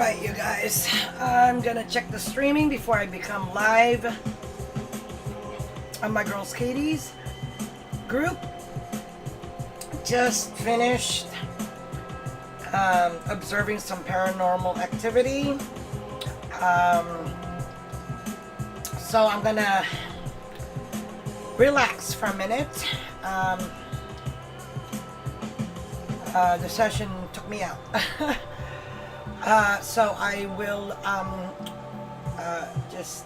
Alright, you guys. I'm gonna check the streaming before I become live on my Girls Katie's group. Just finished observing some paranormal activity. So I'm gonna relax for a minute. The session took me out. So I will just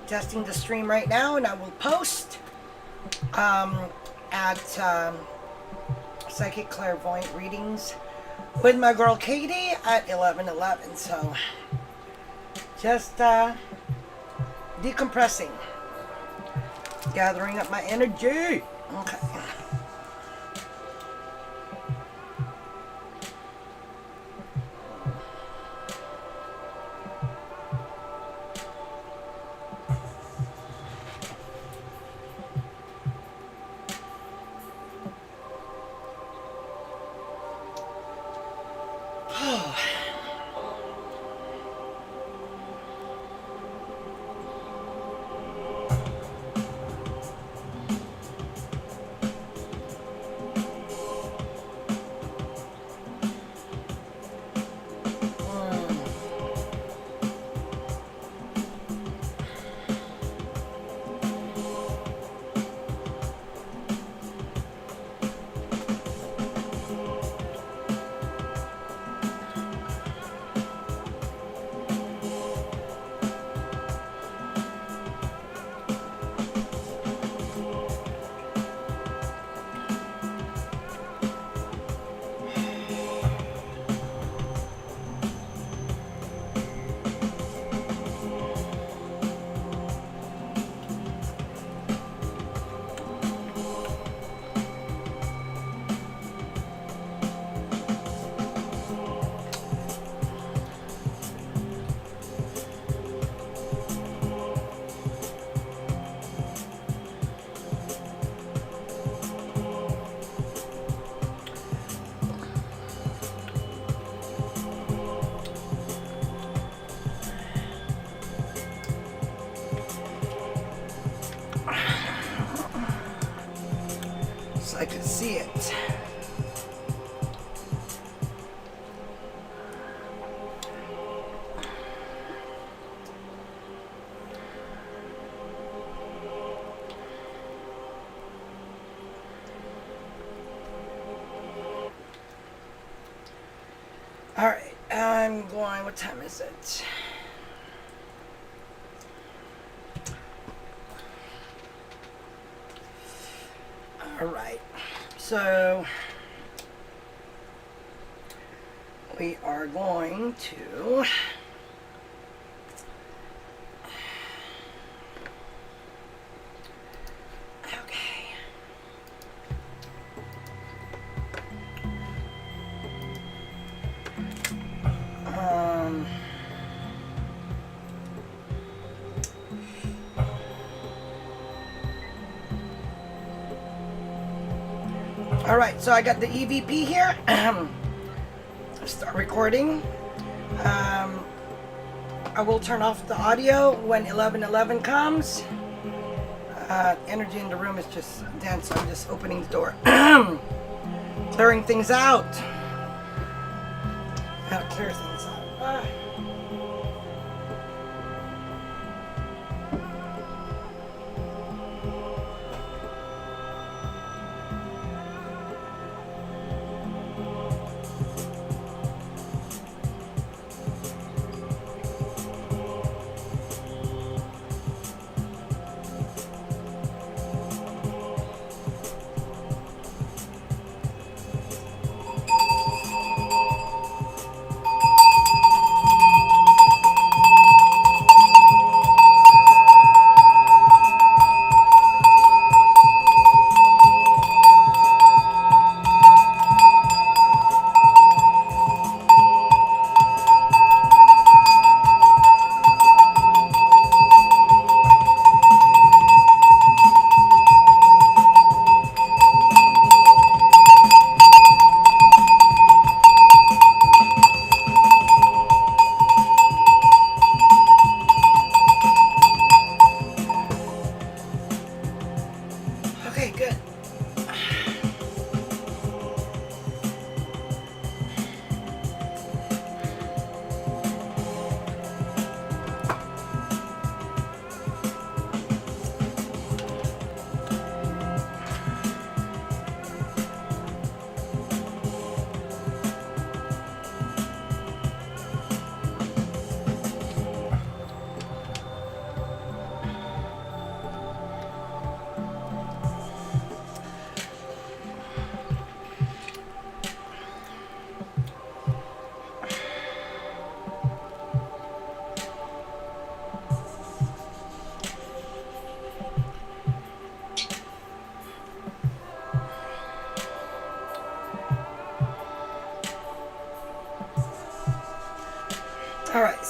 testing the stream right now, and I will post at Psychic Clairvoyant Readings with my girl Katie at 11:11. So just decompressing, gathering up my energy. Okay. I could see it. All right, I'm going. What time is it? All right. So we are going to all right, so I got the EVP here. Start recording. I will turn off the audio when 11:11 comes. Energy in the room is just dense, so I'm just opening the door. Clearing things out. Gotta clear things out.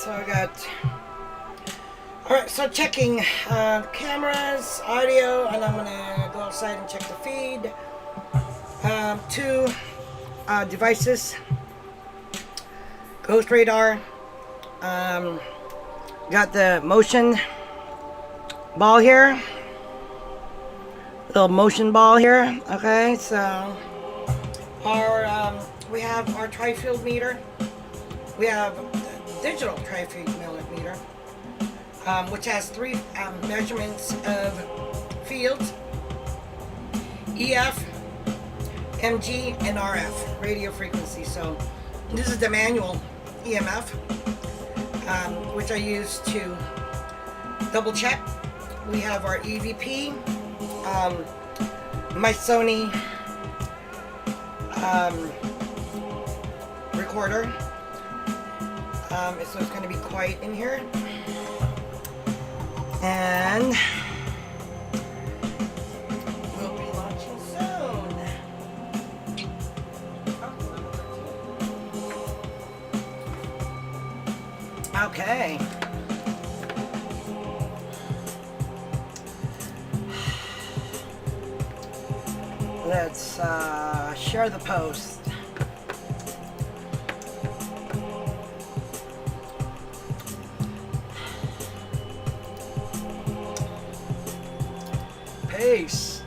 so I got. Alright, so checking cameras, audio, and I'm gonna go outside and check the feed. Two devices. Ghost radar. Got the motion ball here. Little motion ball here. Okay, so our we have our tri-field meter. We have the digital tri-field meter, which has three measurements of fields: EF, MG, and RF, radio frequency. So this is the manual EMF, which I use to double check. We have our EVP, my Sony recorder. So it's going to be quiet in here. And we'll be launching soon. Okay. Let's share the post. Paste.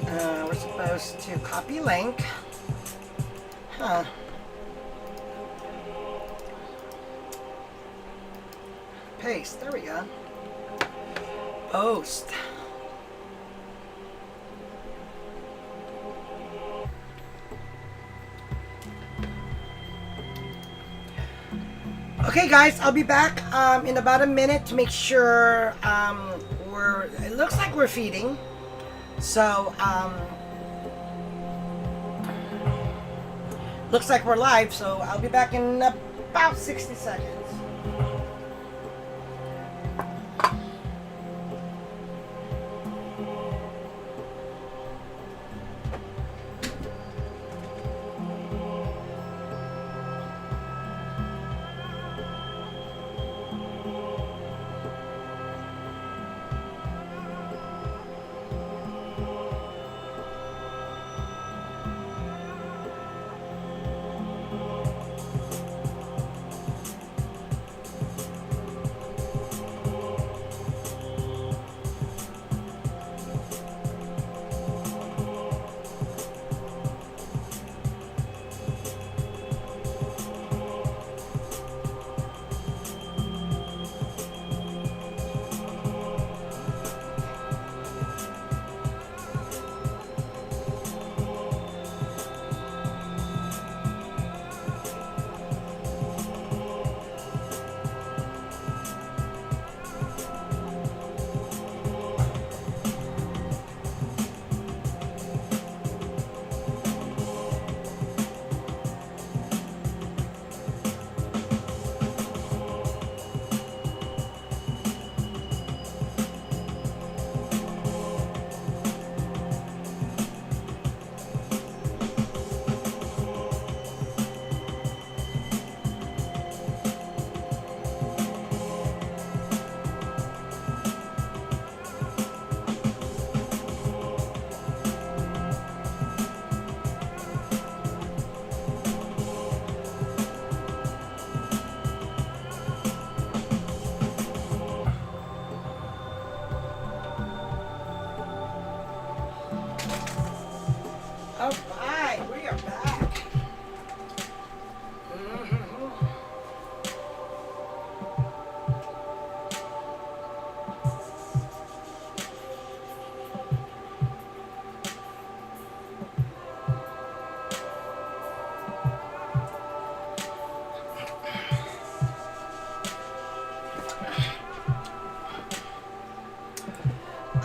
We're supposed to copy link. Huh. Paste. There we go. Post. Okay guys, I'll be back in about a minute to make sure it looks like we're feeding. So looks like we're live, so I'll be back in about 60 seconds. All right, we are back.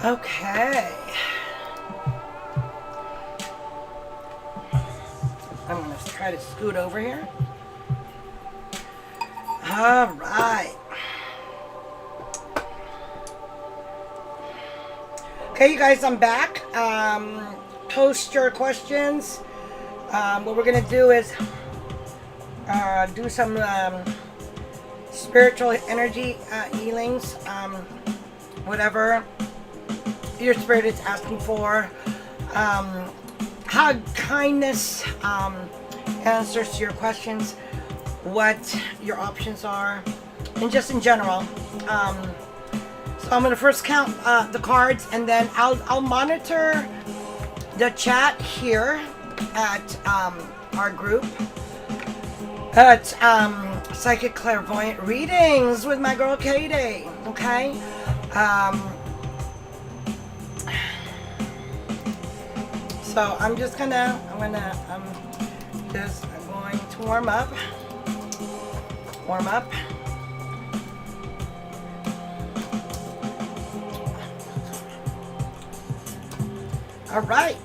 Okay. I'm going to try to scoot over here. All right. Okay, you guys, I'm back. post your questions. What we're gonna do is do some spiritual energy healings, whatever your spirit is asking for. How kindness answers to your questions, what your options are, and just in general. So I'm gonna first count the cards, and then I'll monitor the chat here at our group at Psychic Clairvoyant Readings with my girl Katie. Okay. So I'm just going to warm up. All right.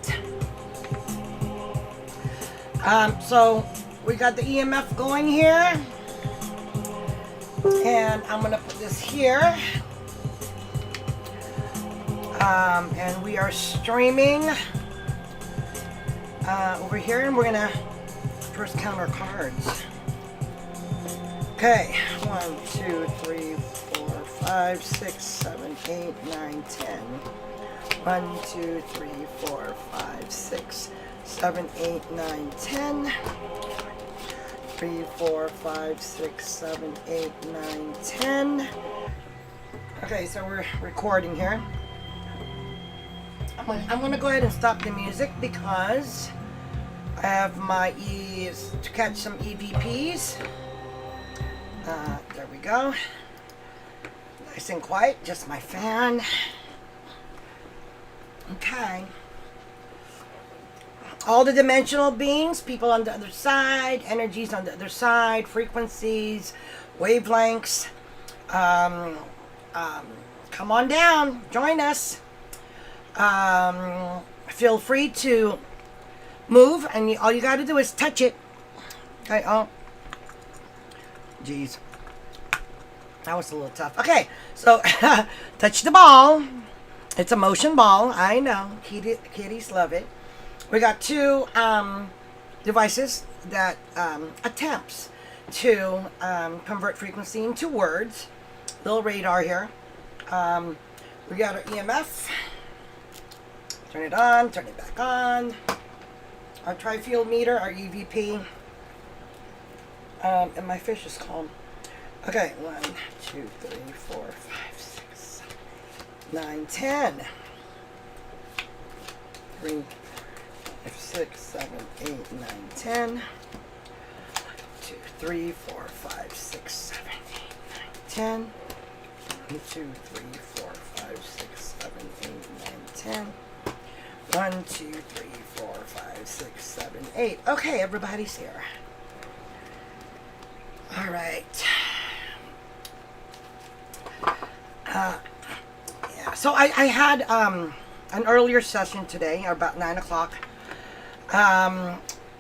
So we got the EMF going here, and I'm gonna put this here, and we are streaming over here, and we're gonna first count our cards. Okay, 1, 2, 3, 4, 5, 6, 7, 8, 9, 10. 1, 2, 3, 4, 5, 6, 7, 8, 9, 10. 3, 4, 5, 6, 7, 8, 9, 10. Okay, so we're recording here. I'm gonna go ahead and stop the music because I have my E's to catch some EVPs. There we go. Nice and quiet, just my fan. Okay. All the dimensional beings, people on the other side, energies on the other side, frequencies, wavelengths. Come on down, join us. Feel free to move, and all you got to do is touch it. Okay. Oh, geez, that was a little tough. Okay, so touch the ball. It's a motion ball. I know, kitties love it. We got two devices that attempts to convert frequency into words. Little radar here. We got our EMF. Turn it on, turn it back on. Our tri-field meter, our EVP. And my fish is calm. Okay, 1, 2, 3, 4, 5, 6, 7, 9, 10. 3, 5, 6, 7, 8, 9, 10. 1, 2, 3, 4, 5, 6, 7, 8, 9, 10. 1, 2, 3, 4, 5, 6, 7, 8, 9, 10. 1, 2, 3, 4, 5, 6, 7, 8. Okay, everybody's here. All right. Yeah. So I had an earlier session today, about 9 o'clock,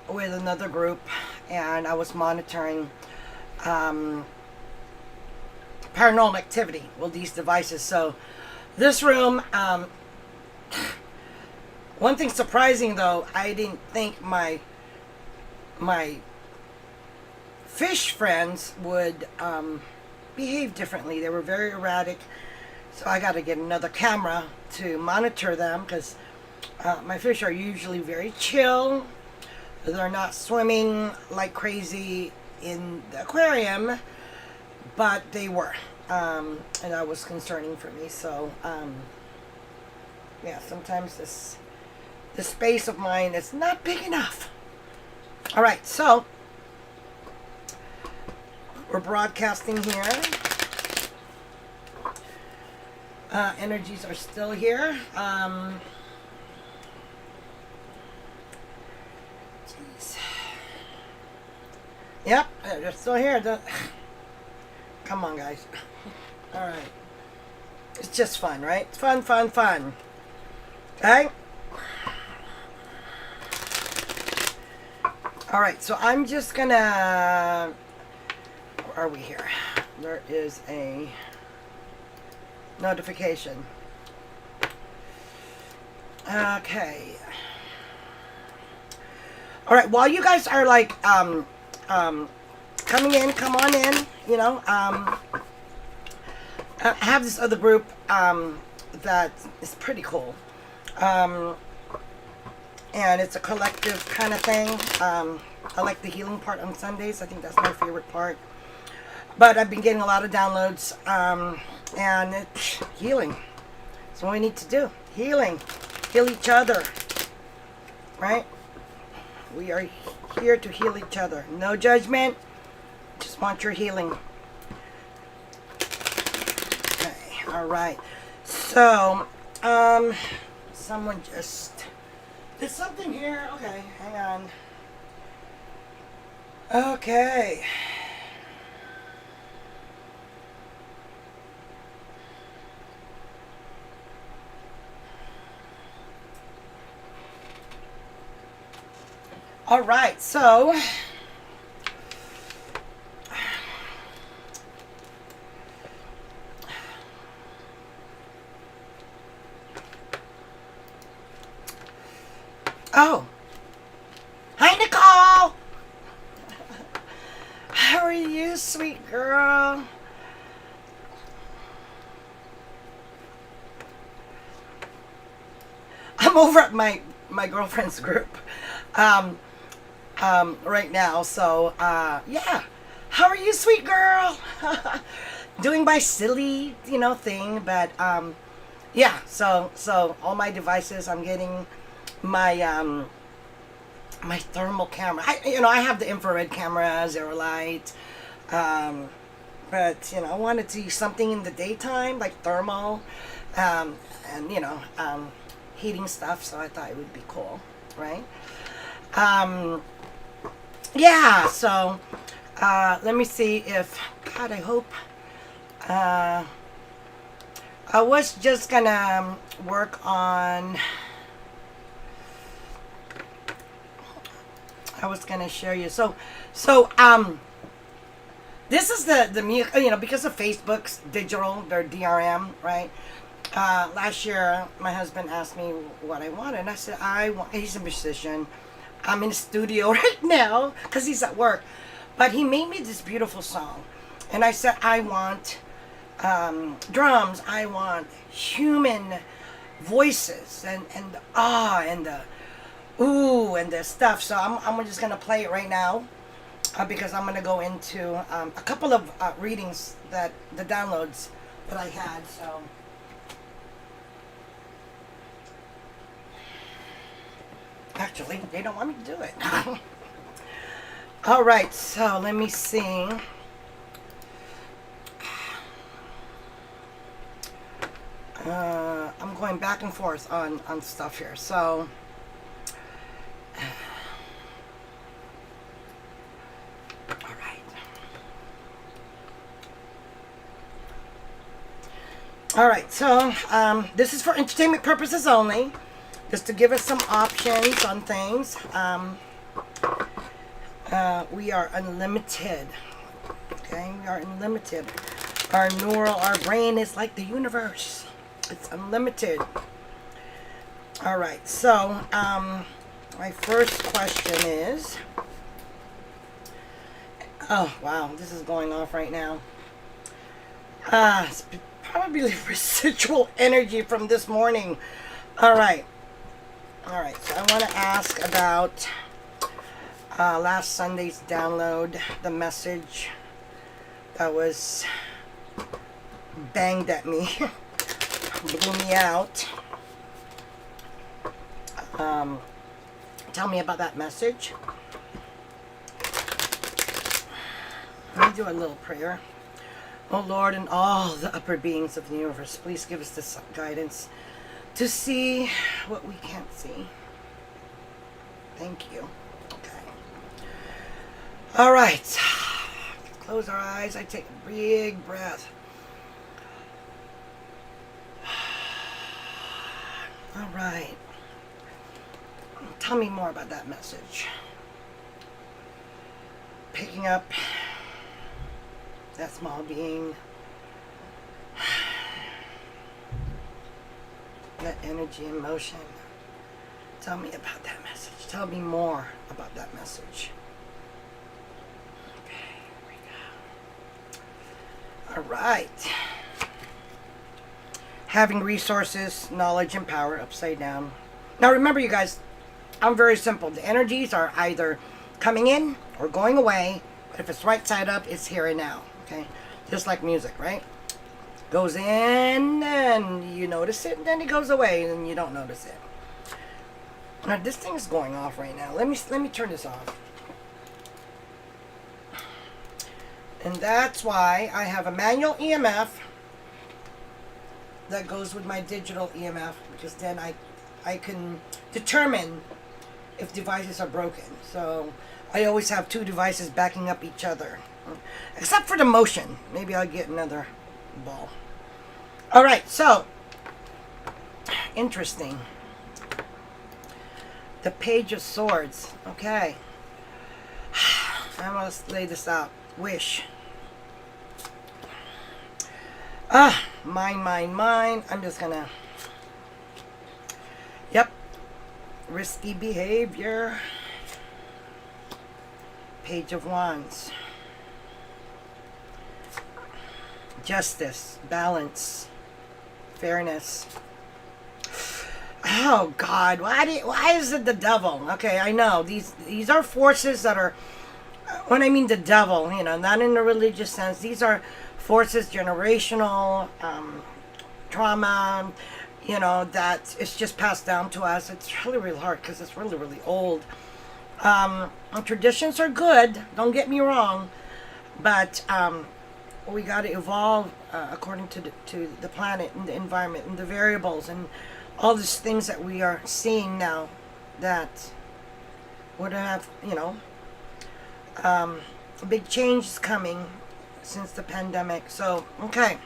with another group, and I was monitoring paranormal activity with these devices. So this room, one thing surprising though, I didn't think my fish friends would behave differently. They were very erratic, so I got to get another camera to monitor them, because my fish are usually very chill. They're not swimming like crazy in the aquarium, but they were, and that was concerning for me. So yeah, sometimes this space of mine is not big enough. All right, so we're broadcasting here. Energies are still here. Jeez. Yep, they're still here. Come on, guys. All right. It's just fun, right? It's fun, fun, fun. Okay? All right, so I'm just gonna... Where are we here? There is a notification. Okay. All right, while you guys are like coming in, come on in. You know, I have this other group that is pretty cool, and it's a collective kind of thing. I like the healing part on Sundays. I think that's my favorite part. But I've been getting a lot of downloads, and it's healing. That's what we need to do. Healing. Heal each other. Right? We are here to heal each other. No judgment. Just want your healing. Okay. All right. So, someone just did something here. Okay. Hang on. Okay. All right, so oh, hi Nicole. How are you, sweet girl? I'm over at my girlfriend's group. Right now. So, yeah. How are you, sweet girl? Doing my silly, thing, but, yeah. So all my devices, I'm getting my, my thermal camera. I have the infrared camera, zero light, but, I wanted to use something in the daytime, like thermal, and, heating stuff, so I thought it would be cool, right? Yeah, so let me see if God, I hope I was just gonna work on, I was gonna share you. So this is the music, because of Facebook's digital, their DRM, right? Last year my husband asked me what I wanted, and I said he's a musician. I'm in the studio right now because he's at work. But he made me this beautiful song. And I said, I want drums. I want human voices and the and the ooh and the stuff. So I'm just going to play it right now because I'm going to go into a couple of readings, that the downloads that I had. So. Actually, they don't want me to do it. All right, so let me see. I'm going back and forth on stuff here. So, all right. All right, so this is for entertainment purposes only. Just to give us some options on things. We are unlimited. Okay, we are unlimited. Our brain is like the universe. It's unlimited. All right, so my first question is, oh wow, this is going off right now. It's probably residual energy from this morning. All right, so I want to ask about last Sunday's download, the message that was banged at me, blew me out. Tell me about that message. Let me do a little prayer. Oh Lord, and all the upper beings of the universe, please give us this guidance to see what we can't see. Thank you. Okay. All right. Close our eyes. I take a big breath. All right. Tell me more about that message. Picking up that small being, that energy and motion. Tell me about that message. Tell me more about that message. Okay, here we go. All right. Having resources, knowledge, and power upside down. Now remember, you guys, I'm very simple. The energies are either coming in or going away. But if it's right side up, it's here and now. Okay? Just like music, right? Goes in and you notice it, and then it goes away and you don't notice it. Now this thing is going off right now. Let me turn this off. And that's why I have a manual EMF that goes with my digital EMF, because then I can determine if devices are broken. So I always have two devices backing up each other. Except for the motion. Maybe I'll get another ball. Alright, so interesting. The Page of Swords. Okay. I'm gonna lay this out. Wish. Mine. I'm just gonna. Yep. Risky behavior. Page of Wands. Justice. Balance. Fairness. Oh God! Why is it the devil? Okay, I know these are forces that are. When I mean the devil, not in the religious sense. These are forces, generational trauma. That it's just passed down to us. It's really, really hard because it's really, really old. Traditions are good. Don't get me wrong, but we got to evolve according to the planet and the environment and the variables and all these things that we are seeing now that would have, big change is coming since the pandemic. So, okay.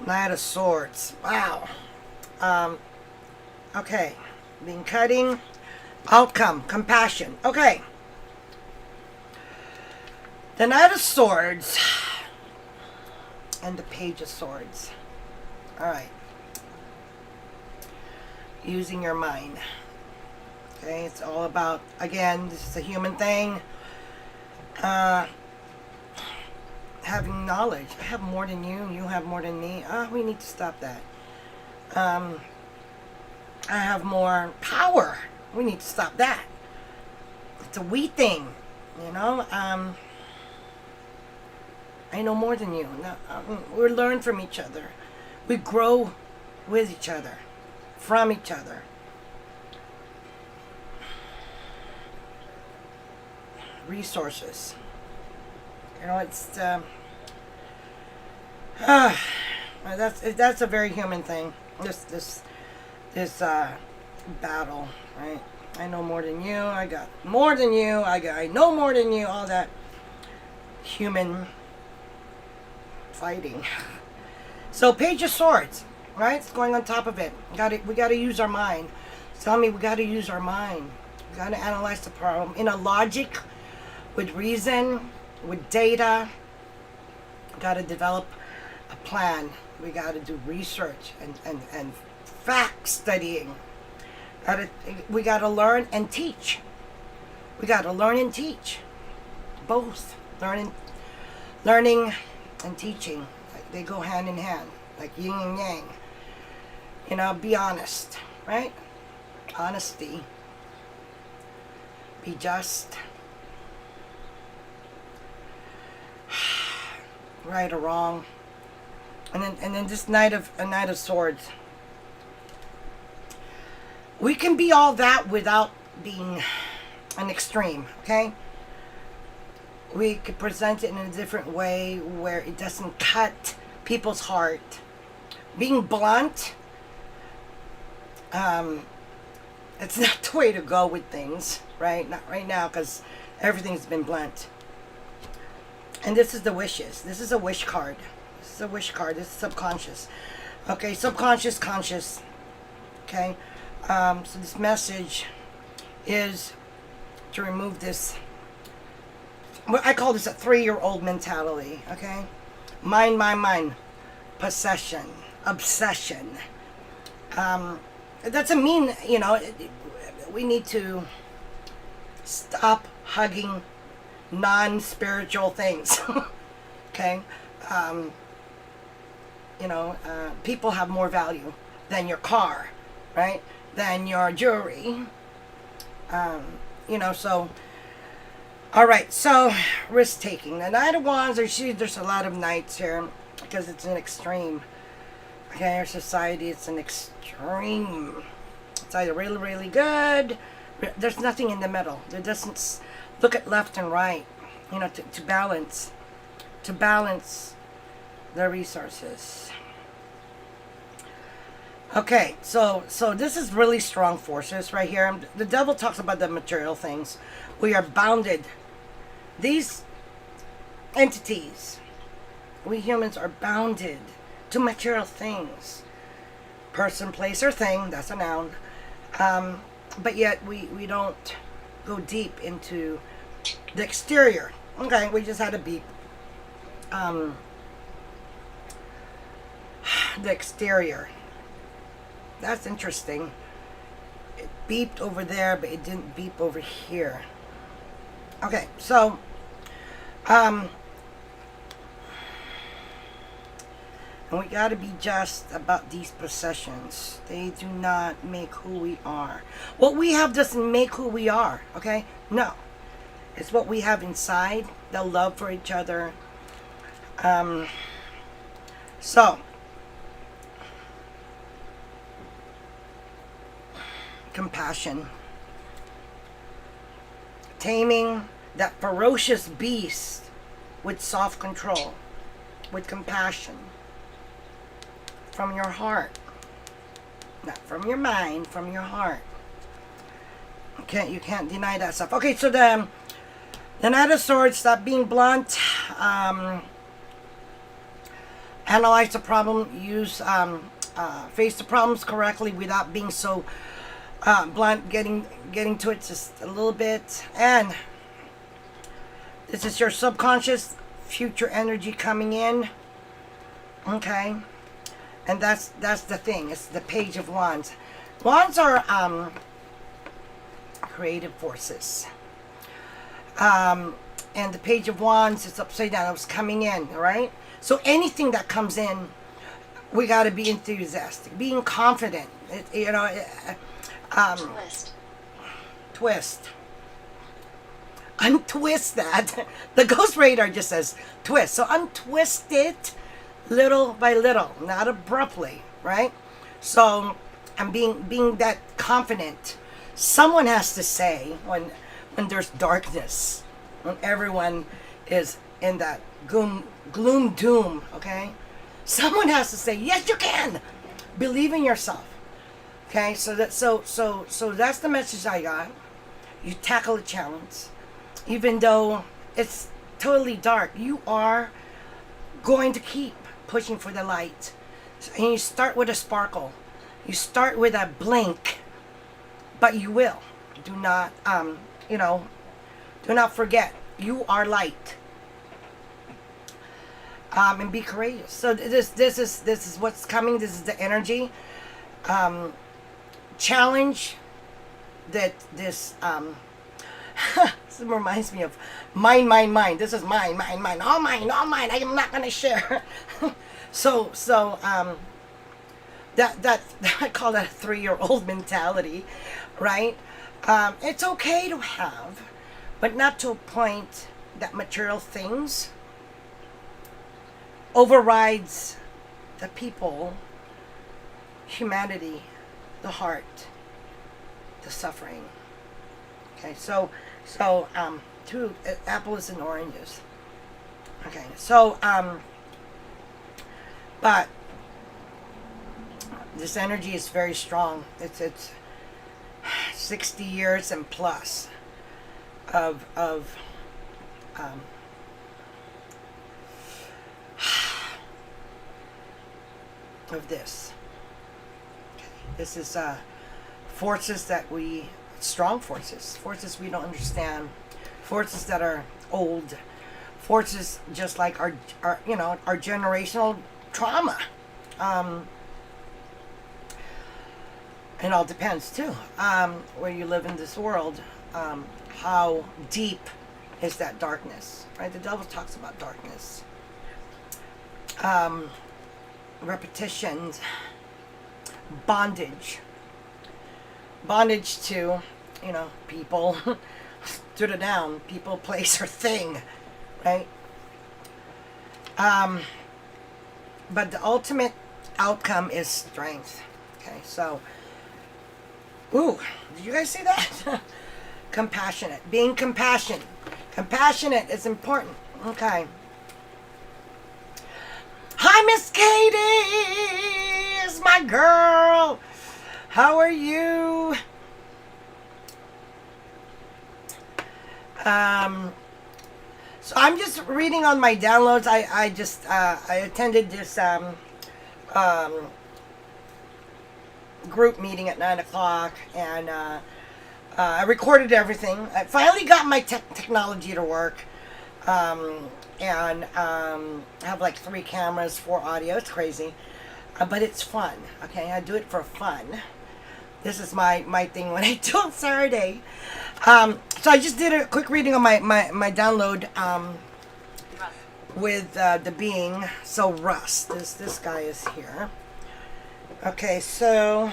Knight of Swords. Wow. Okay. Being cutting. Outcome. Compassion. Okay. The Knight of Swords and the Page of Swords. Alright. Using your mind. Okay, it's all about, again, this is a human thing. Having knowledge. I have more than you, you have more than me. We need to stop that. I have more power. We need to stop that. It's a we thing, I know more than you. We learn from each other. We grow with each other. From each other. Resources. It's that's a very human thing. This battle, right? I know more than you. I got more than you. I know more than you. All that human fighting. So Page of Swords. Right? It's going on top of it. We got to use our mind. Tell me, we got to use our mind. We got to analyze the problem in a logic, with reason, with data. We got to develop a plan. We got to do research and fact studying. We got to learn and teach. We got to learn and teach. Both learning and teaching. They go hand in hand, like yin and yang. Be honest, right? Honesty. Be just. Right or wrong. And then this Knight of Swords. We can be all that without being an extreme, okay? We could present it in a different way where it doesn't cut people's heart. Being blunt, it's not the way to go with things, right? Not right now, because everything's been blunt. And this is the wishes. This is a wish card. This is a wish card. This is subconscious. Okay, subconscious, conscious. Okay, so this message is to remove this. I call this a 3-year-old mentality. Okay, mind, possession, obsession. It doesn't mean we need to stop hugging non-spiritual things. Okay, people have more value than your car, right? Than your jewelry. So all right. So risk taking. The Knight of Wands. There's a lot of knights here because it's an extreme. Okay, our society, it's an extreme. It's either really, really good. There's nothing in the middle. There doesn't look at left and right. To balance the resources. Okay, so this is really strong forces right here. The devil talks about the material things. We are bounded. These entities, we humans are bounded to material things. Person, place, or thing, that's a noun. But yet we don't go deep into the exterior. Okay, we just had a beep. The exterior. That's interesting. It beeped over there, but it didn't beep over here. Okay, so and we got to be just about these possessions. They do not make who we are. What we have doesn't make who we are, okay? No. It's what we have inside, the love for each other. So, compassion. Taming that ferocious beast with soft control, with compassion. From your heart. Not from your mind, from your heart. You can't deny that stuff. Okay, so the Knight of Swords, stop being blunt. Analyze the problem. Face the problems correctly without being so blunt. Getting to it just a little bit. And this is your subconscious future energy coming in. Okay. And that's the thing. It's the Page of Wands. Wands are creative forces. And the Page of Wands is upside down. It was coming in, right? So anything that comes in, we got to be enthusiastic, being confident. Twist. Untwist that. The Ghost Radar just says twist. So untwist it little by little, not abruptly, right? So I'm being that confident. Someone has to say when there's darkness, when everyone is in that gloom doom, okay? Someone has to say, yes, you can. Believe in yourself. Okay, so that's the message I got. You tackle a challenge, even though it's totally dark. You are going to keep pushing for the light, and you start with a sparkle. You start with a blink, but you will. Do not, do not forget. You are light. And be courageous. So this is what's coming. This is the energy. Challenge that this this reminds me of mine. This is mine, all mine. I am not gonna share. so that I call that a 3-year-old mentality, right? It's okay to have, but not to a point that material things overrides the people, humanity, the heart, the suffering. Okay, so two apples and oranges. Okay, so but this energy is very strong. It's 60 years and plus of this. Okay. This is forces that strong forces we don't understand, forces that are old, forces just like our generational trauma. It all depends too, where you live in this world. How deep is that darkness, right? The devil talks about darkness. Repetitions, bondage to, people, to the noun, people, place, or thing, right? But the ultimate outcome is strength. Okay, so, ooh, did you guys see that? Compassionate, being compassionate. Compassionate is important. Okay. Hi, Miss Katie, is my girl. How are you? So I'm just reading on my downloads. I attended this group meeting at 9 o'clock, and I recorded everything. I finally got my technology to work, and I have like 3 cameras, 4 audio. It's crazy, but it's fun. Okay, I do it for fun. This is my thing when I do on Saturday. So I just did a quick reading on my download with the being. So Russ, this guy is here. Okay, so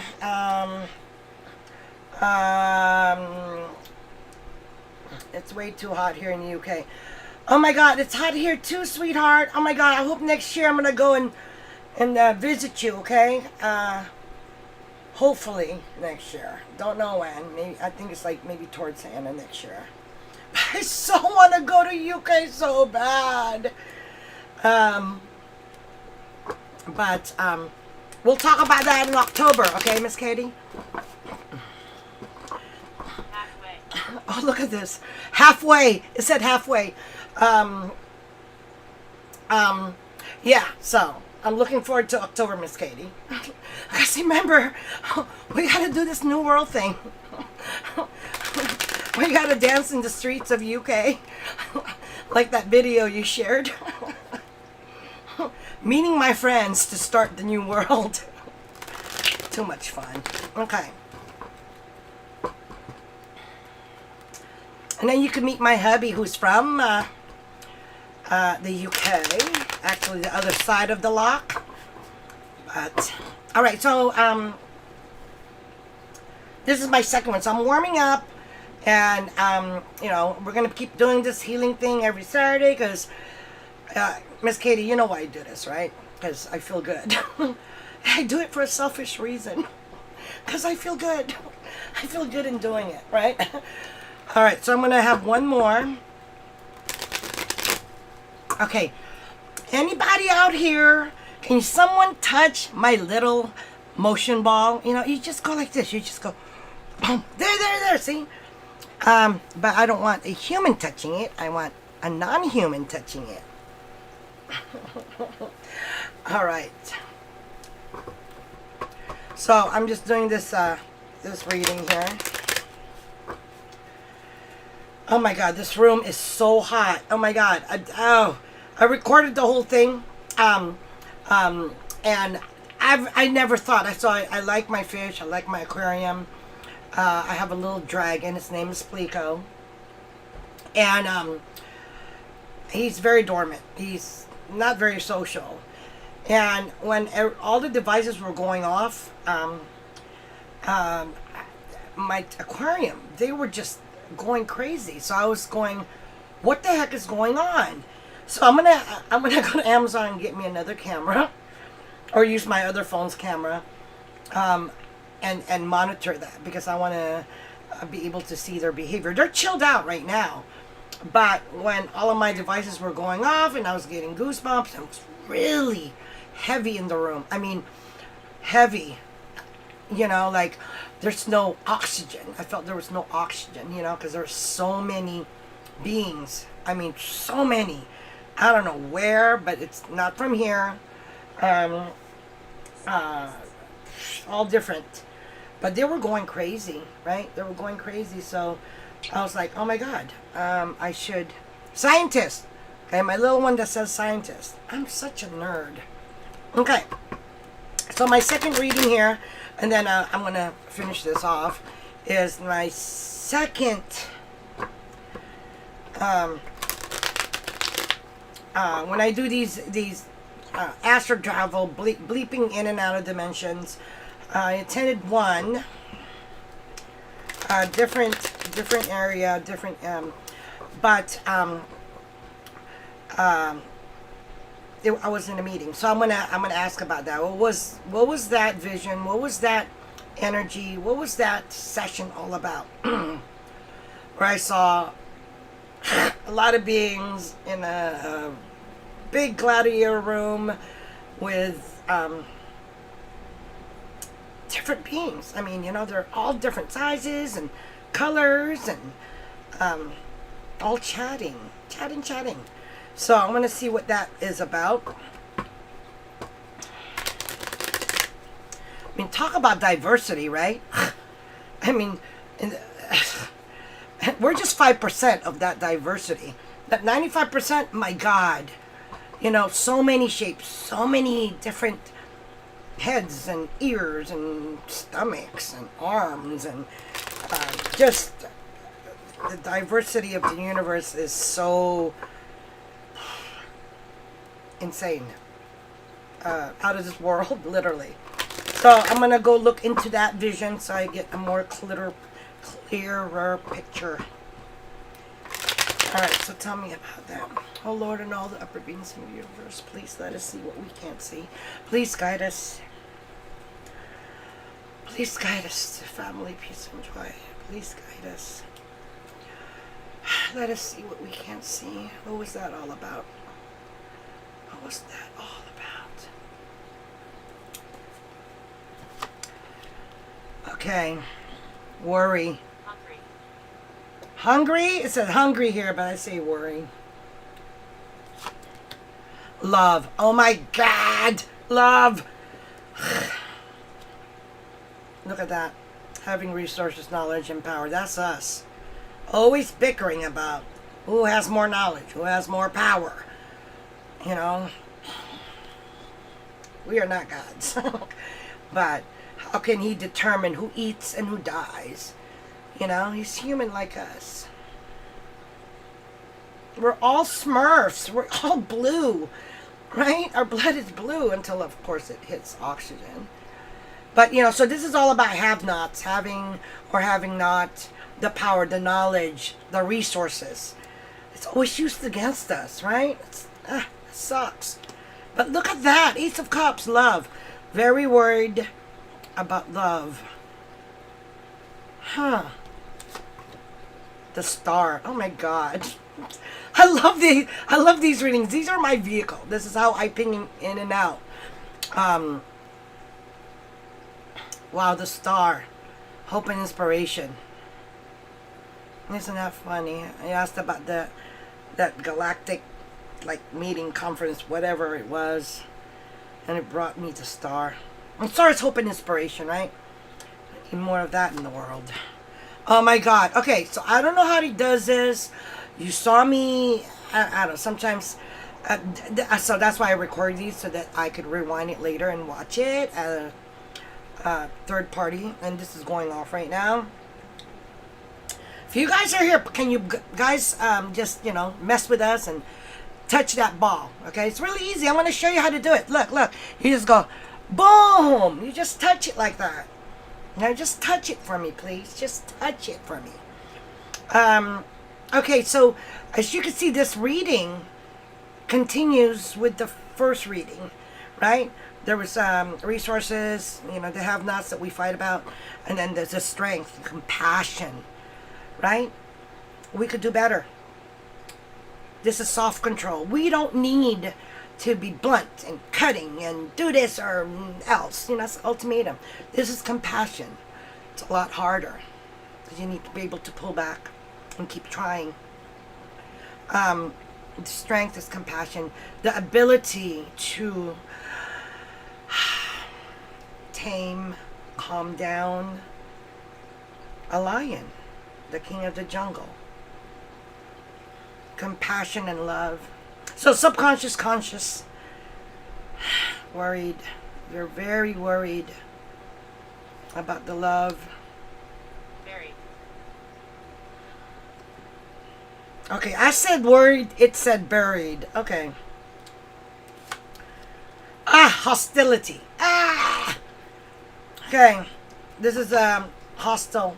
it's way too hot here in the UK. Oh my God, it's hot here too, sweetheart. Oh my God, I hope next year I'm gonna go and visit you. Okay. Hopefully next year. Don't know when. Maybe I think it's like maybe towards the end of next year. I so want to go to UK so bad. But we'll talk about that in October, okay, Miss Katie? Halfway. Oh, look at this. Halfway. It said halfway. Yeah, so I'm looking forward to October, Miss Katie. Because remember, we gotta do this New World thing. We gotta dance in the streets of UK. Like that video you shared. Meeting my friends to start the new world. Too much fun. Okay. And then you can meet my hubby who's from the UK. Actually, the other side of the lock. But, alright, so, this is my second one. So I'm warming up. And, we're going to keep doing this healing thing every Saturday. Because, Miss Katie, you know why I do this, right? Because I feel good. I do it for a selfish reason. Because I feel good. I feel good in doing it, right? Alright, so I'm going to have one more. Okay. Anybody out here, can someone touch my little motion ball? You just go like this. You just go, boom. There, see? But I don't want a human touching it. I want a non-human touching it. Alright. So, I'm just doing this reading here. Oh my God, this room is so hot. Oh my God. I recorded the whole thing. And I never thought. I like my fish. I like my aquarium. I have a little dragon. His name is Plico. And he's very dormant. He's not very social. And when all the devices were going off, my aquarium, they were just going crazy. So I was going, what the heck is going on? So I'm gonna go to Amazon and get me another camera, or use my other phone's camera, and monitor that, because I want to be able to see their behavior. They're chilled out right now, but when all of my devices were going off and I was getting goosebumps, it was really heavy in the room. I mean, heavy. Like there's no oxygen. I felt there was no oxygen. Because there were so many beings. I mean, so many. I don't know where, but it's not from here. All different. But they were going crazy, right? They were going crazy. So I was like, oh my God, I should. Scientist. Okay, my little one that says scientist. I'm such a nerd. Okay. So my second reading here, and then I'm going to finish this off, is my second when I do these astral travel, bleeping in and out of dimensions, I attended one different area, but I was in a meeting, so I'm gonna ask about that. What was that vision? What was that energy? What was that session all about? Where I saw a lot of beings in a big gladiator room with different beings. I mean, they're all different sizes and colors and all chatting. So I'm going to see what that is about. I mean, talk about diversity, right? I mean, we're just 5% of that diversity. That 95%, my God. So many shapes, so many different heads and ears and stomachs and arms, and just the diversity of the universe is so insane, out of this world, literally. So I'm gonna go look into that vision so I get a more clearer picture. All right, so tell me about that. Oh Lord, and all the upper beings in the universe, please let us see what we can't see. Please guide us. Please guide us to family, peace, and joy. Please guide us. Let us see what we can't see. What was that all about? What was that all about? Okay. Worry. Hungry? It says hungry here, but I say worry. Love. Oh my God. Love. Look at that. Having resources, knowledge, and power. That's us. Always bickering about who has more knowledge, who has more power. We are not gods. But how can he determine who eats and who dies? He's human like us. We're all Smurfs. We're all blue, right? Our blood is blue until, of course, it hits oxygen. But, so this is all about have-nots, having or having not the power, the knowledge, the resources. It's always used against us, right? It sucks. But look at that. Ace of Cups, love. Very worried about love. Huh. The Star. Oh my God. I love these readings. These are my vehicle. This is how I ping in and out. Wow, the Star. Hope and inspiration. Isn't that funny? I asked about that galactic meeting, conference, whatever it was, and it brought me the Star. And Star is hope and inspiration, right? I need more of that in the world. Oh my God. Okay, so I don't know how he does this. You saw me, I don't know, sometimes, so that's why I record these, so that I could rewind it later and watch it at a third party. And this is going off right now. If you guys are here, can you guys just, mess with us and touch that ball? Okay, it's really easy. I'm going to show you how to do it. Look. You just go, boom. You just touch it like that. Now just touch it for me, please. Just touch it for me. Okay, so as you can see, this reading continues with the first reading, right? There was resources, the have-nots that we fight about, and then there's the strength, compassion, right? We could do better. This is soft control. We don't need to be blunt and cutting and do this or else. It's ultimatum. This is compassion. It's a lot harder because you need to be able to pull back and keep trying. The strength is compassion. The ability to tame, calm down a lion, the king of the jungle. Compassion and love. So subconscious, conscious, worried, You're very worried about the love. Very. Okay, I said worried, it said buried. Okay. Hostility. Okay. This is hostile.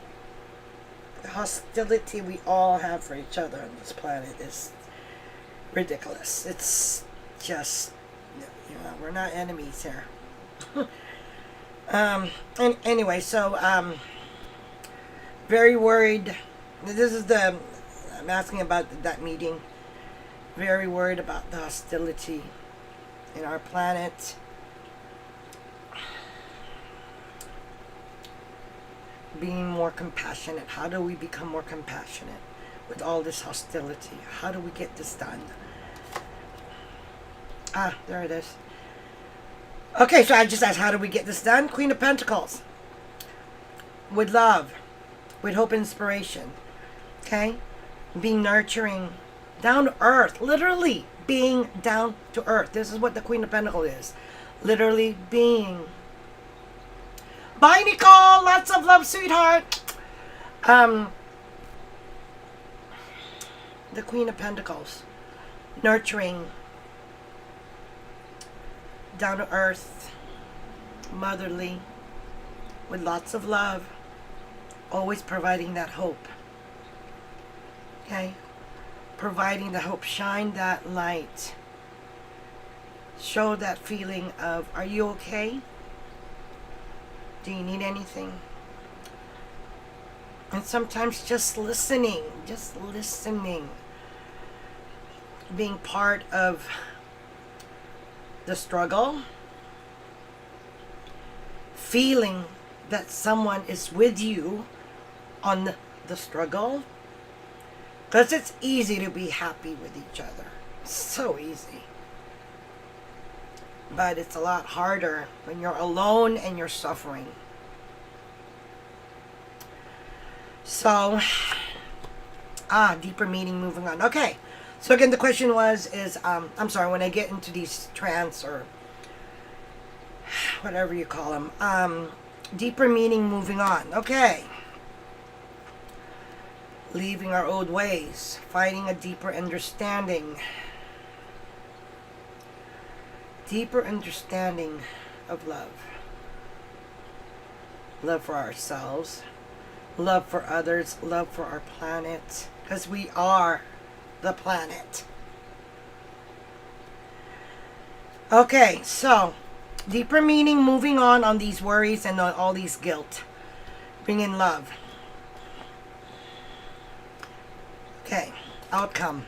The hostility we all have for each other on this planet is ridiculous. It's just, we're not enemies here. And anyway, so very worried. This is I'm asking about that meeting. Very worried about the hostility in our planet. Being more compassionate. How do we become more compassionate with all this hostility? How do we get this done? There it is. Okay, so I just asked, how do we get this done? Queen of Pentacles. With love. With hope and inspiration. Okay? Being nurturing. Down to earth. Literally being down to earth. This is what the Queen of Pentacles is. Literally being. Bye, Nicole. Lots of love, sweetheart. The Queen of Pentacles. Nurturing. Down to earth. Motherly. With lots of love. Always providing that hope. Okay? Providing the hope. Shine that light. Show that feeling of, are you okay? Do you need anything? And sometimes just listening. Just listening. Being part of the struggle. Feeling that someone is with you on the struggle. Because it's easy to be happy with each other. So easy. But it's a lot harder when you're alone and you're suffering. So, deeper meaning, moving on. Okay. So again, the question I'm sorry, when I get into these trance or whatever you call them, deeper meaning, moving on. Okay. Leaving our old ways, finding a deeper understanding. Deeper understanding of love. Love for ourselves. Love for others. Love for our planet. Because we are the planet. Okay, so deeper meaning, moving on these worries and on all these guilt. Bring in love. Okay, outcome.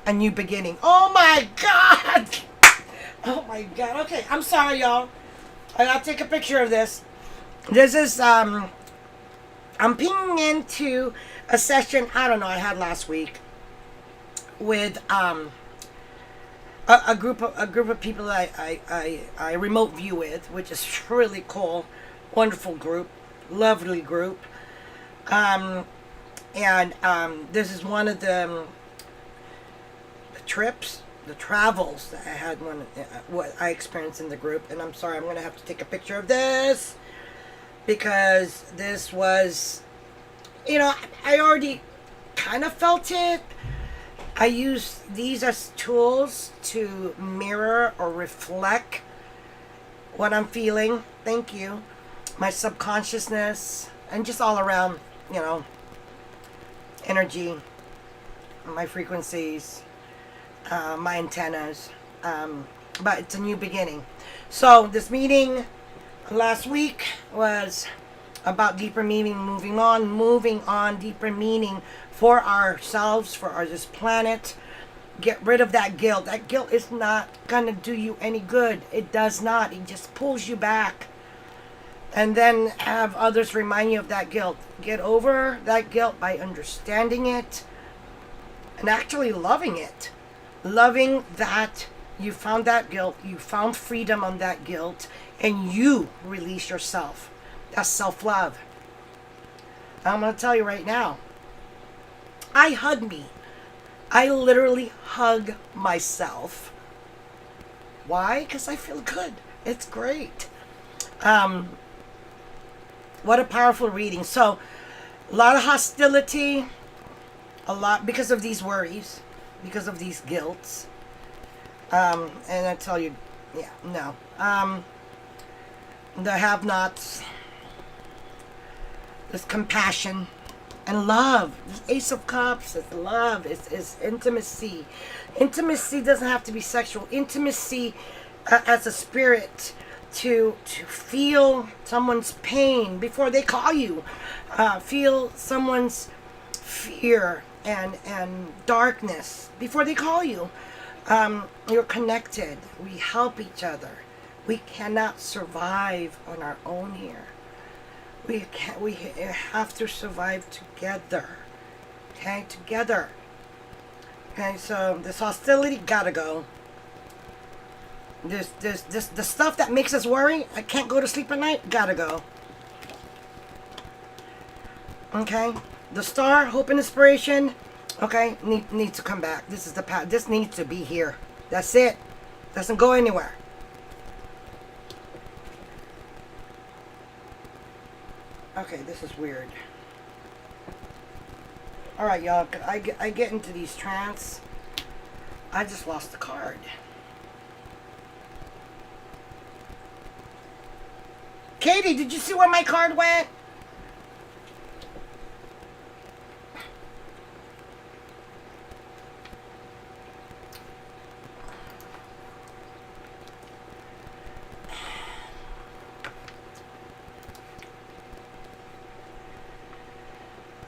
A new beginning. Oh my God! Oh my God. Okay, I'm sorry, y'all. I gotta take a picture of this. This is, I'm pinging into a session, I don't know, I had last week with, a group of people that I remote view with, which is really cool. Wonderful group. Lovely group. This is one of the trips, the travels that I had what I experienced in the group. And I'm sorry, I'm going to have to take a picture of this because this was, I already kind of felt it. I use these as tools to mirror or reflect what I'm feeling. Thank you. My subconsciousness and just all around, energy, my frequencies, my antennas. But it's a new beginning. So this meeting last week was about deeper meaning, moving on, deeper meaning for ourselves, for this planet. Get rid of that guilt. That guilt is not going to do you any good. It does not. It just pulls you back. And then have others remind you of that guilt. Get over that guilt by understanding it and actually loving it. Loving that you found that guilt, you found freedom on that guilt, and you release yourself. That's self-love. I'm going to tell you right now, I hug me. I literally hug myself. Why? Because I feel good. It's great. Um, what a powerful reading. So, a lot of hostility, a lot because of these worries, because of these guilts. And I tell you, yeah, no. The have-nots, there's compassion and love. This Ace of Cups is love, is intimacy. Intimacy doesn't have to be sexual. Intimacy as a spirit to feel someone's pain before they call you. Feel someone's fear and darkness before they call you. You're connected. We help each other. We cannot survive on our own here. We have to survive together. Okay, together. Okay, so this hostility gotta go. This the stuff that makes us worry, I can't go to sleep at night, gotta go. Okay? The star, hope and inspiration, okay, needs to come back. This is the path. This needs to be here. That's it. Doesn't go anywhere. Okay, this is weird. Alright, y'all. I get into these trance. I just lost the card. Katie, did you see where my card went?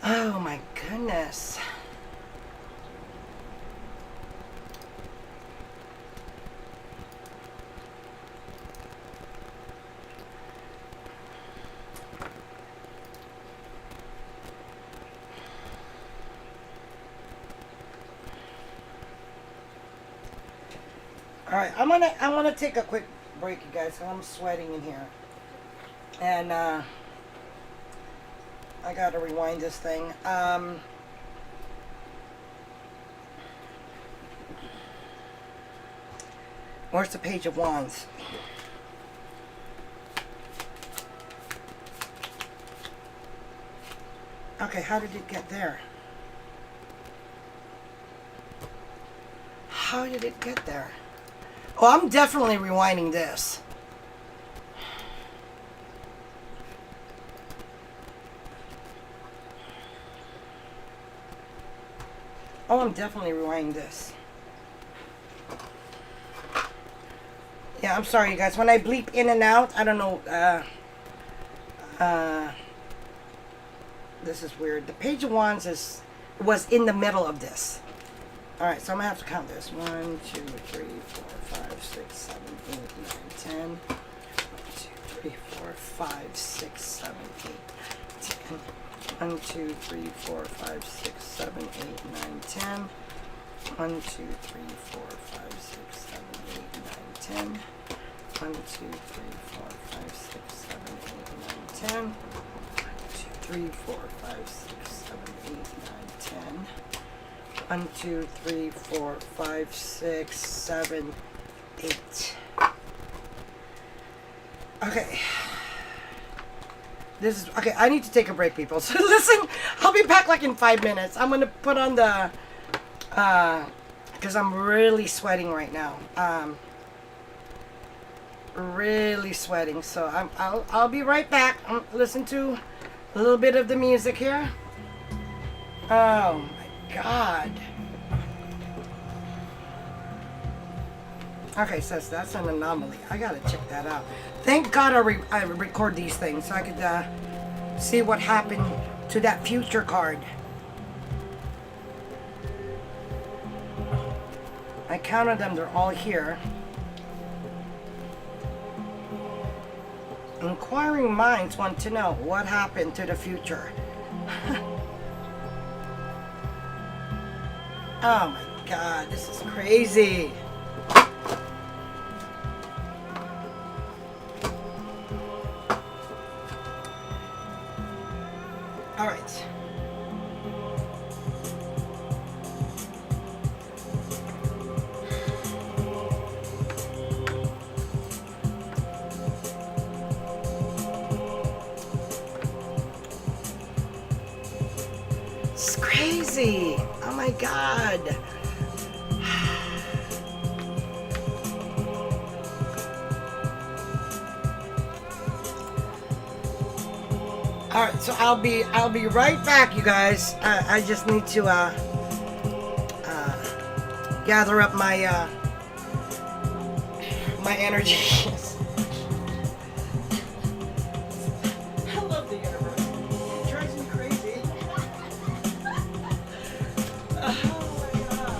Oh my goodness. All right, I'm gonna take a quick break, you guys. I'm sweating in here, and I gotta rewind this thing. Where's the Page of Wands? Okay, how did it get there? How did it get there? Oh, I'm definitely rewinding this. Oh, I'm definitely rewinding this. Yeah, I'm sorry, you guys. When I bleep in and out, I don't know. This is weird. The Page of Wands was in the middle of this. Alright, so I'm going to have to count this. 1, 2, 3, 4, 5, 6, 7, 8, 9, 10. 1, 2, 3, 4, 5, 6, 7, 8, 10. 1, 2, 3, 4, 5, 6, 7, 8, 9, 10. 1, 2, 3, 4, 5, 6, 7, 8, 9, 10. 1, 2, 3, 4, 5, 6, 7, 8, 9, 10. 1, 2, 3, 4, 5, 6, 7, 8, 9, 10. 1, 2, 3, 4, 5, 6, 7, 8. Okay. This is okay. I need to take a break, people. So listen, I'll be back like in 5 minutes. I'm gonna put on the because I'm really sweating right now. Really sweating. So I'll be right back. Listen to a little bit of the music here. Oh my God. Okay, so that's an anomaly. I gotta check that out. Thank God I record these things so I could see what happened to that future card. I counted them, they're all here. Inquiring minds want to know what happened to the future. Oh my God, this is crazy. All right. God. All right, so I'll be right back, you guys. I just need to gather up my my energy. I love the universe. It drives me crazy. Oh my God.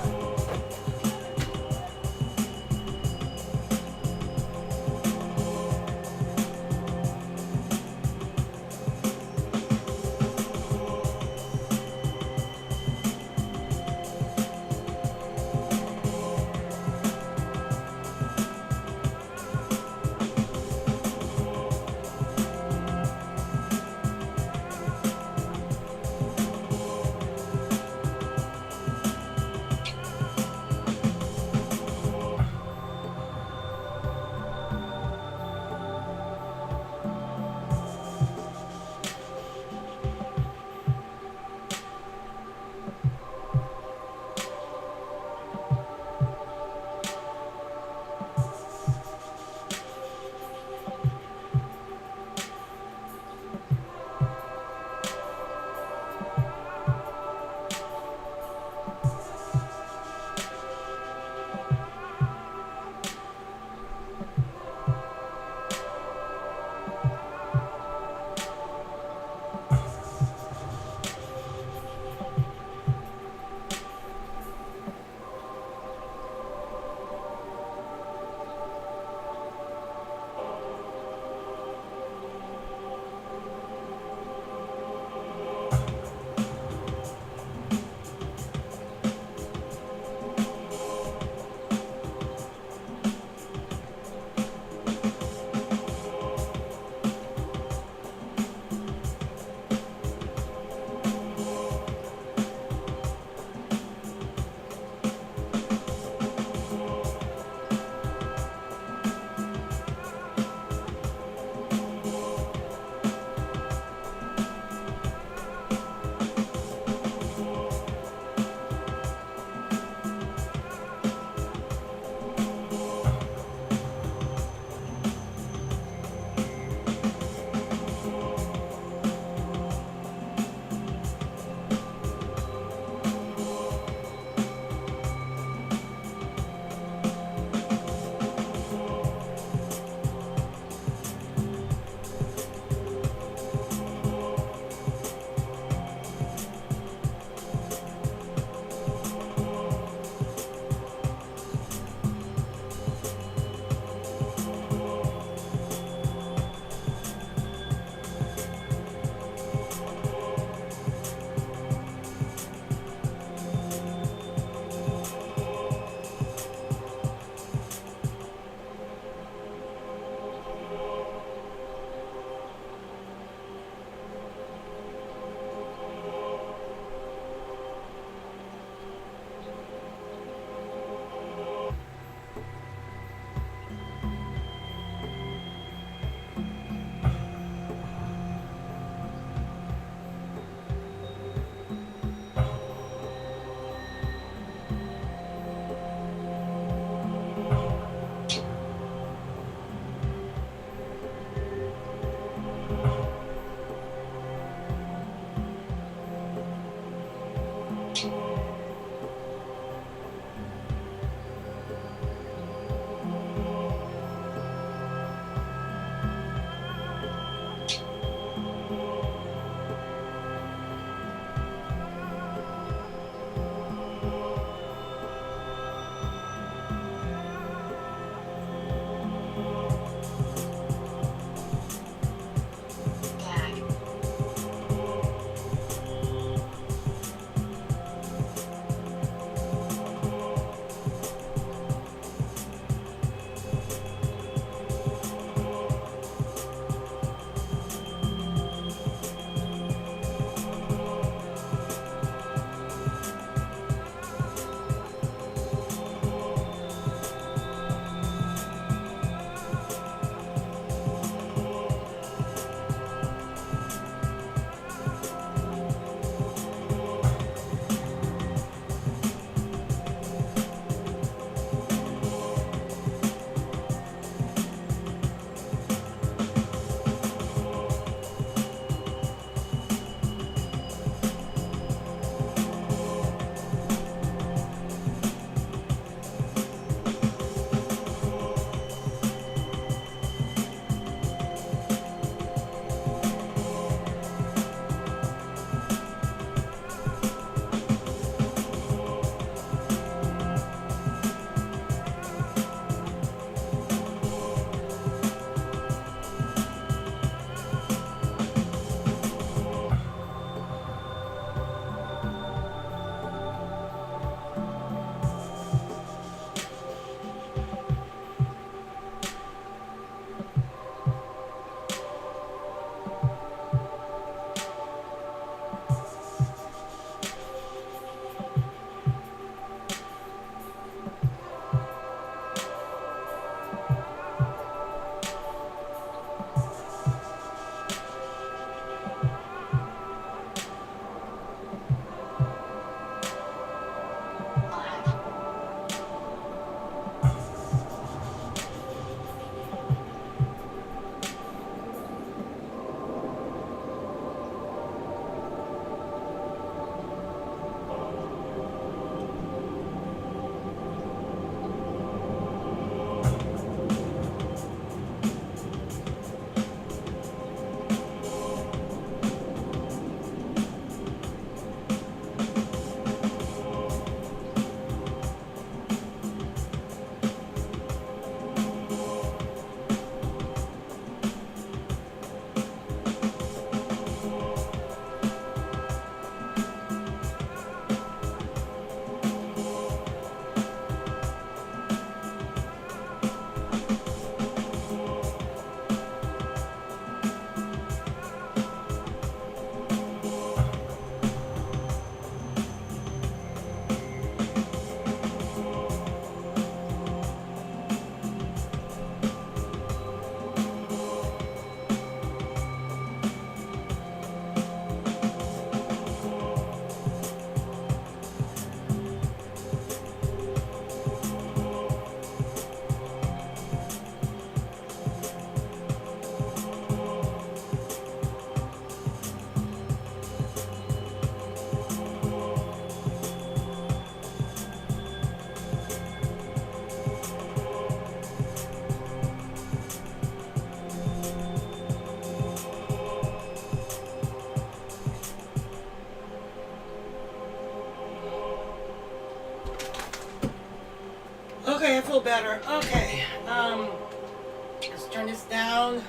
feel better. Okay. Let's turn this down.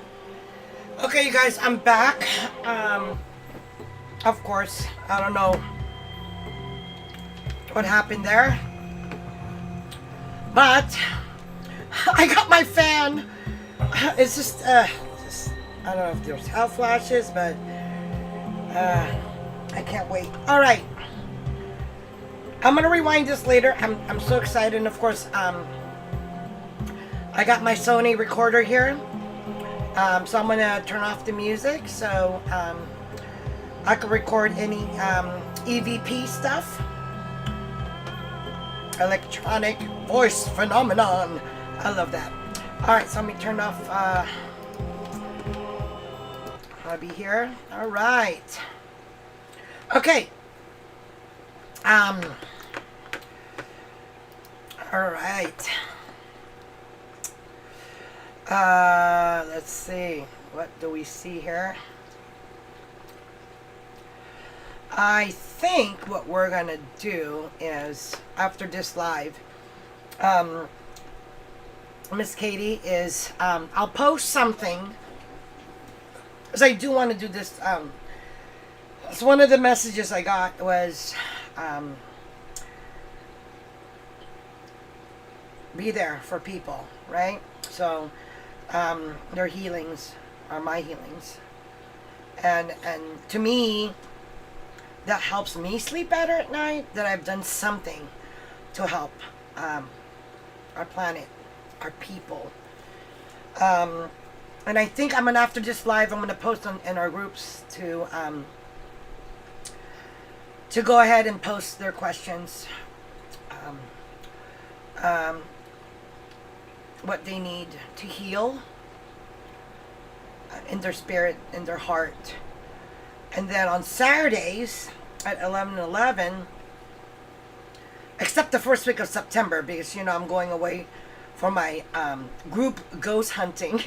Okay, you guys, I'm back. Of course, I don't know what happened there, but I got my fan. It's just I don't know if there's hot flashes, but I can't wait. All right, I'm gonna rewind this later. I'm so excited, and of course, I got my Sony recorder here, so I'm gonna turn off the music so I can record any EVP stuff, electronic voice phenomenon. I love that. All right, so let me turn off. I'll be here. All right. Okay. All right. Let's see. What do we see here? I think what we're gonna do is after this live, Miss Katie is I'll post something because I do want to do this. So one of the messages I got was be there for people, right? So their healings are my healings, and to me that helps me sleep better at night, that I've done something to help our planet, our people. And I think I'm gonna, after this live, I'm gonna post in our groups to go ahead and post their questions, what they need to heal in their spirit, in their heart. And then on Saturdays at 11:11, except the first week of September, because I'm going away for my group ghost hunting.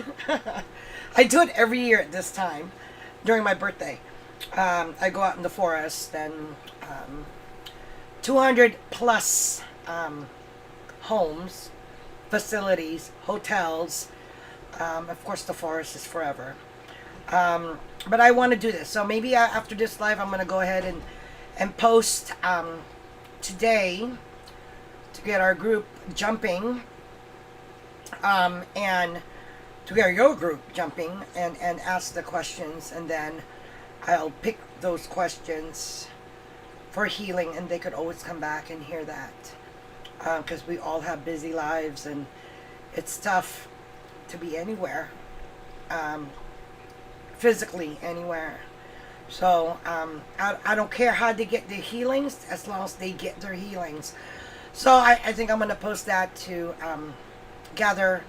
I do it every year at this time during my birthday. I go out in the forest, and 200 plus homes, facilities, hotels. Of course, the forest is forever. But I want to do this. So maybe after this live, I'm going to go ahead and post today to get our group jumping, and to get your group jumping, and ask the questions, and then I'll pick those questions for healing, and they could always come back and hear that, because we all have busy lives, and it's tough to be anywhere, physically anywhere. So I don't care how they get their healings, as long as they get their healings. So I think I'm going to post that to gather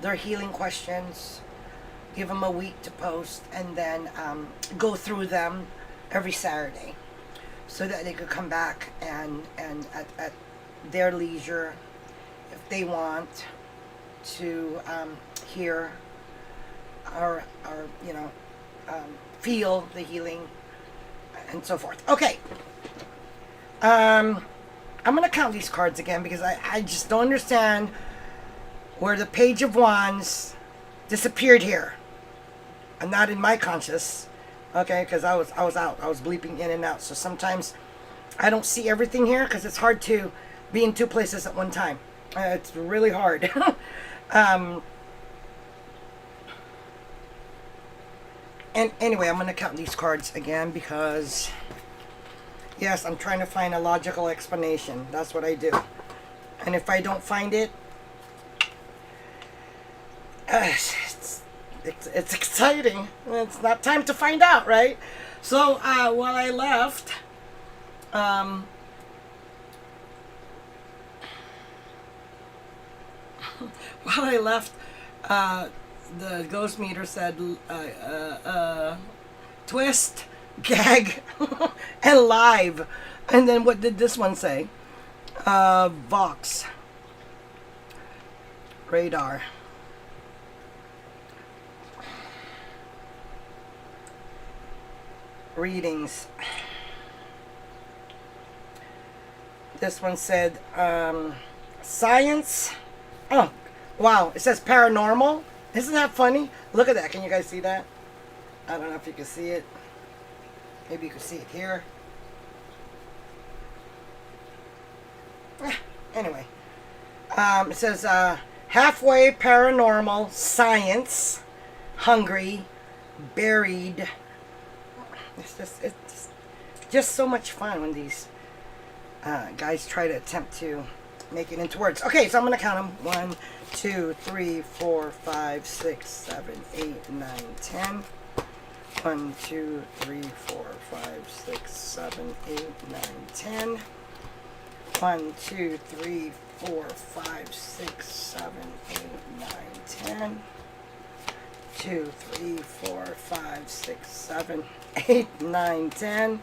their healing questions, give them a week to post, and then go through them every Saturday, so that they could come back and at their leisure, if they want to hear or feel the healing and so forth. Okay. I'm going to count these cards again, because I just don't understand where the Page of Wands disappeared here. I'm not in my conscious, okay, because I was out. I was bleeping in and out. So sometimes I don't see everything here, because it's hard to be in two places at one time. It's really hard. And anyway, I'm going to count these cards again, because yes, I'm trying to find a logical explanation. That's what I do. And if I don't find it, it's exciting. It's not time to find out, right? So while I left, the ghost meter said twist, gag, and live. And then what did this one say? Vox. Radar. Readings. This one said science Oh, wow. It says paranormal. Isn't that funny? Look at that. Can you guys see that? I don't know if you can see it. Maybe you can see it here. Anyway. It says halfway paranormal, science, hungry, buried. It's just so much fun when these guys try to attempt to make it into words. Okay, so I'm going to count them. 1, 2, 3, 4, 5, 6, 7, 8, 9, 10. 1, 2, 3, 4, 5, 6, 7, 8, 9, 10. 1, 2, 3, 4, 5, 6, 7, 8, 9, 10. 2, 3, 4, 5, 6, 7, 8, 9, 10.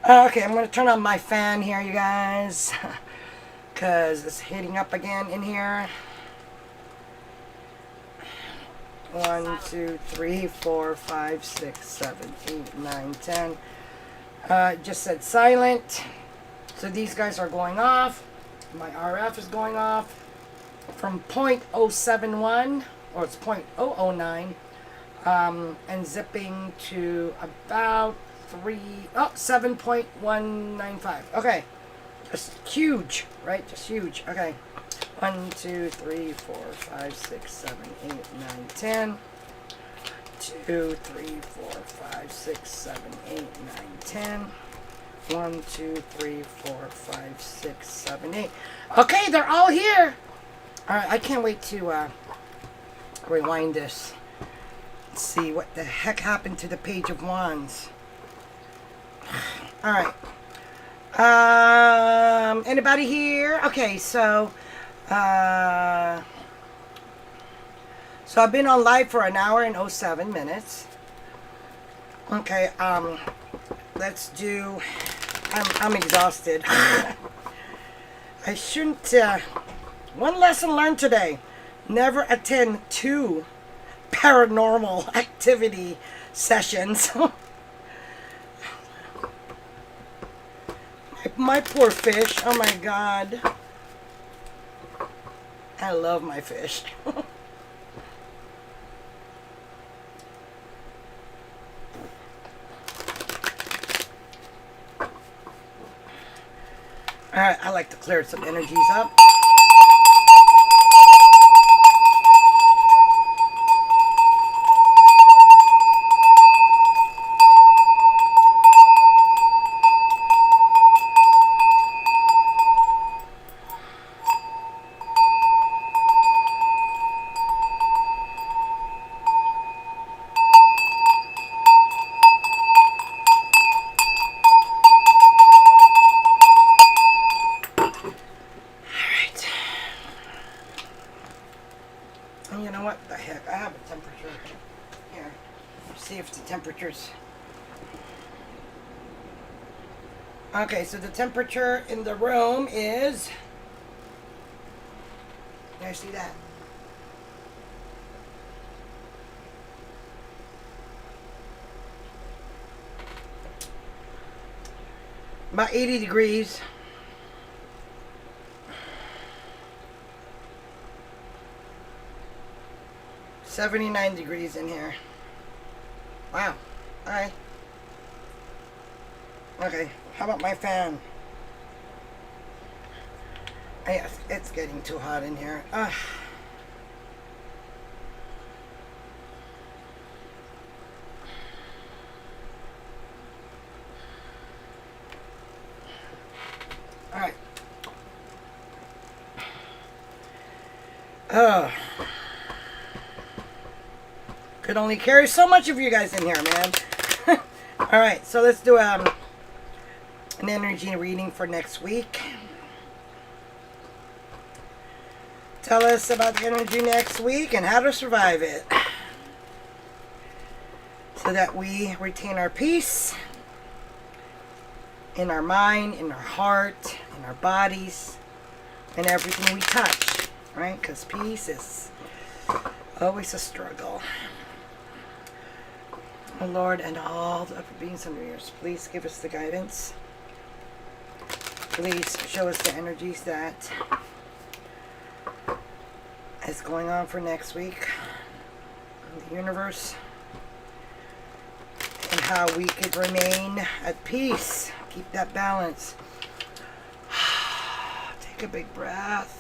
Okay, I'm going to turn on my fan here, you guys, because it's heating up again in here. 1, 2, 3, 4, 5, 6, 7, 8, 9, 10. It just said silent. So these guys are going off. My RF is going off from 0.071, or it's 0.009, and zipping to about 7.195. Okay, just huge, right? Just huge. Okay, 1, 2, 3, 4, 5, 6, 7, 8, 9, 10. 2, 3, 4, 5, 6, 7, 8, 9, 10. 1, 2, 3, 4, 5, 6, 7, 8. Okay, they're all here. All right, I can't wait to rewind this. Let's see what the heck happened to the Page of Wands. All right. Anybody here? Okay, so I've been on live for 1 hour and 07 minutes. Okay, let's do. I'm exhausted. I shouldn't. One lesson learned today: never attend 2 paranormal activity sessions. My poor fish. Oh my God. I love my fish. Alright, I like to clear some energies up. You know what the heck? I have a temperature here. See if the temperature's okay. So the temperature in the room is. Can I see that? About 80 degrees. $79 degrees in here. Wow. Alright. Okay. How about my fan? Yes, it's getting too hot in here. Alright. Could only carry so much of you guys in here, man. Alright, so let's do an energy reading for next week. Tell us about the energy next week and how to survive it, so that we retain our peace in our mind, in our heart, in our bodies, and everything we touch, right? Because peace is always a struggle. Oh Lord, and all the upper beings under yours, please give us the guidance. Please show us the energies that is going on for next week in the universe, and how we could remain at peace, keep that balance. Take a big breath.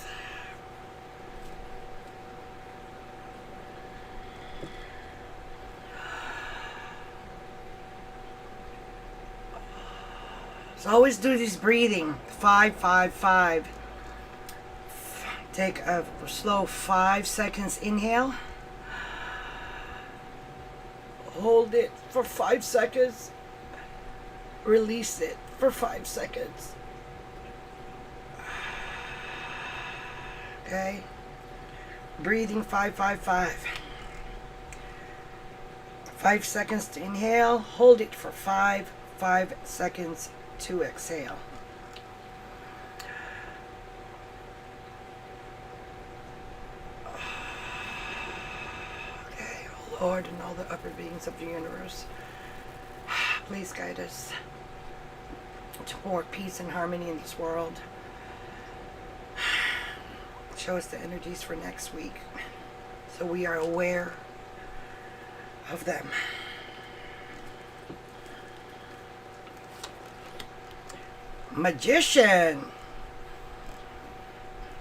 So always do this breathing. 5, 5, 5. Take a slow 5 seconds inhale. Hold it for 5 seconds. Release it for 5 seconds. Okay. Breathing 5, 5, 5. 5 seconds to inhale. Hold it for 5 seconds to exhale. Okay, oh Lord, and all the upper beings of the universe, please guide us to more peace and harmony in this world. Show us the energies for next week so we are aware of them. Magician.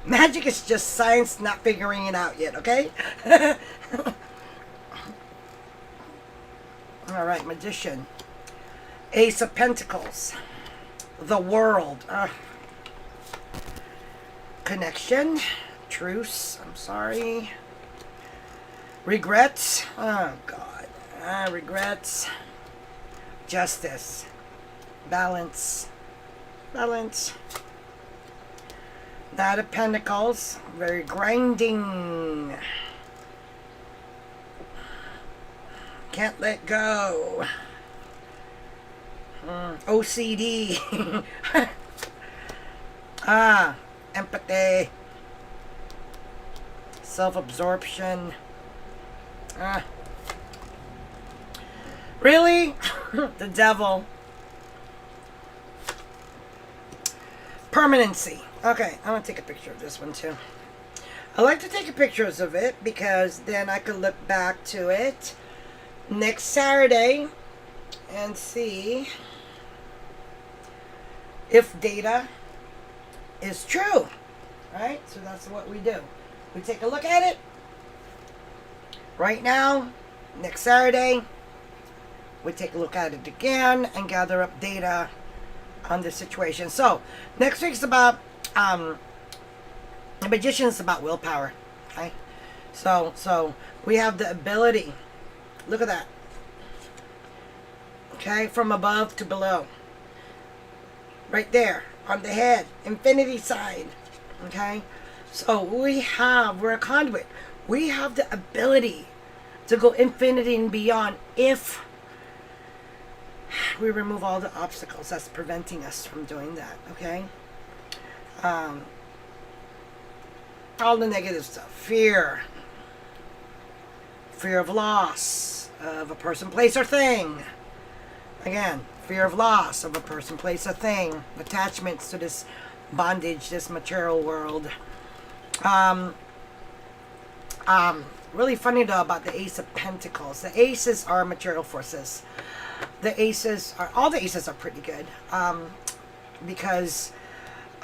Magic is just science not figuring it out yet, okay? Alright, Magician. Ace of Pentacles. The World. Connection. Truce. I'm sorry. Regrets. Oh, God. Regrets. Justice. Balance. Balance. Knight of Pentacles. Very grinding. Can't let go. OCD. Empathy. Self-absorption. Really? The Devil. Permanency. Okay, I'm going to take a picture of this one too. I like to take pictures of it because then I could look back to it next Saturday and see if data is true. Right? So that's what we do. We take a look at it right now, next Saturday. We take a look at it again and gather up data on the situation. So next week's about the Magician is about willpower. Okay, so we have the ability. Look at that. Okay, from above to below. Right there on the head, infinity sign. Okay, so we're a conduit. We have the ability to go infinity and beyond if we remove all the obstacles that's preventing us from doing that. Okay, all the negative stuff, fear of loss of a person, place, or thing. Again, fear of loss of a person, place, or thing, attachments to this bondage, this material world. Really funny though about the Ace of Pentacles. The aces are material forces. All the aces are pretty good. Because,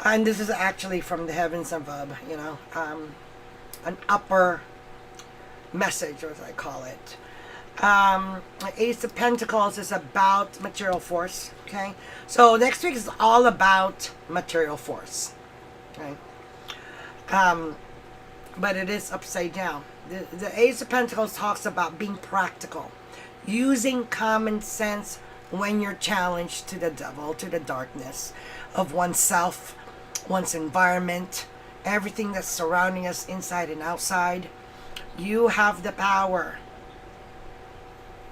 and this is actually from the heavens above, you know, an upper message, as I call it. Ace of Pentacles is about material force. Okay, so next week is all about material force. Okay, but it is upside down. The Ace of Pentacles talks about being practical, using common sense when you're challenged to the devil, to the darkness of oneself, one's environment, everything that's surrounding us inside and outside. You have the power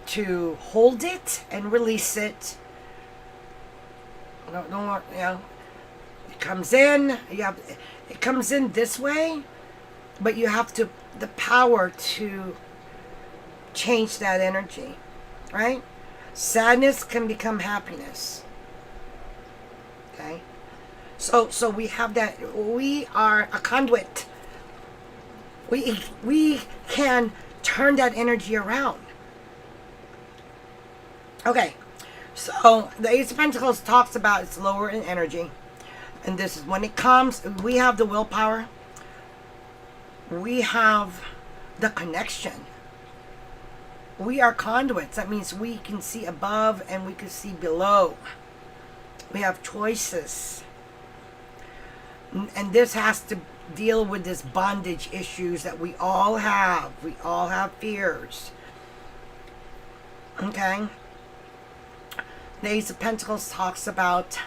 to hold it and release it. No, you know, it comes in. It comes in this way, but you have the power to change that energy, right? Sadness can become happiness. Okay, so we have that. We are a conduit We can turn that energy around. Okay, so the Ace of Pentacles talks about it's lower in energy. And this is when it comes, we have the willpower. We have the connection. We are conduits. That means we can see above and we can see below. We have choices. And this has to deal with this bondage issues that we all have. We all have fears. Okay? The Ace of Pentacles talks about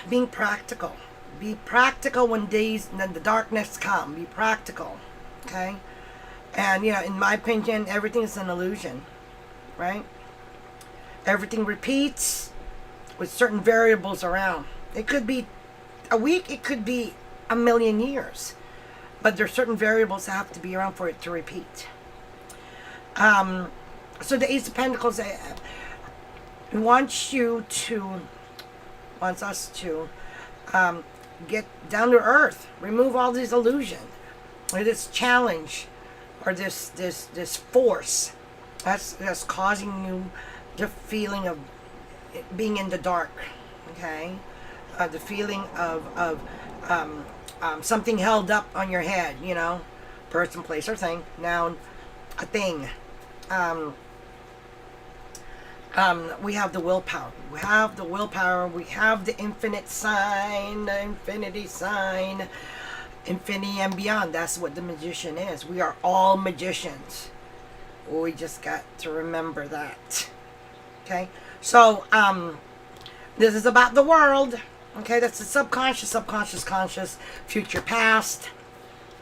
being practical. Be practical when the darkness come. Be practical. Okay? And, in my opinion, everything is an illusion. Right? Everything repeats with certain variables around. It could be a week. It could be a million years. But there's certain variables that have to be around for it to repeat. So the Ace of Pentacles wants us to get down to earth, remove all these illusion, or this challenge, or this force that's causing you the feeling of being in the dark. Okay, the feeling of something held up on your head. Person, place, or thing. Noun, a thing. We have the willpower. We have the willpower. We have the infinite sign, the infinity sign, infinity and beyond. That's what the magician is. We are all magicians. We just got to remember that. Okay? So, this is about the world. Okay? That's the subconscious, conscious, future, past.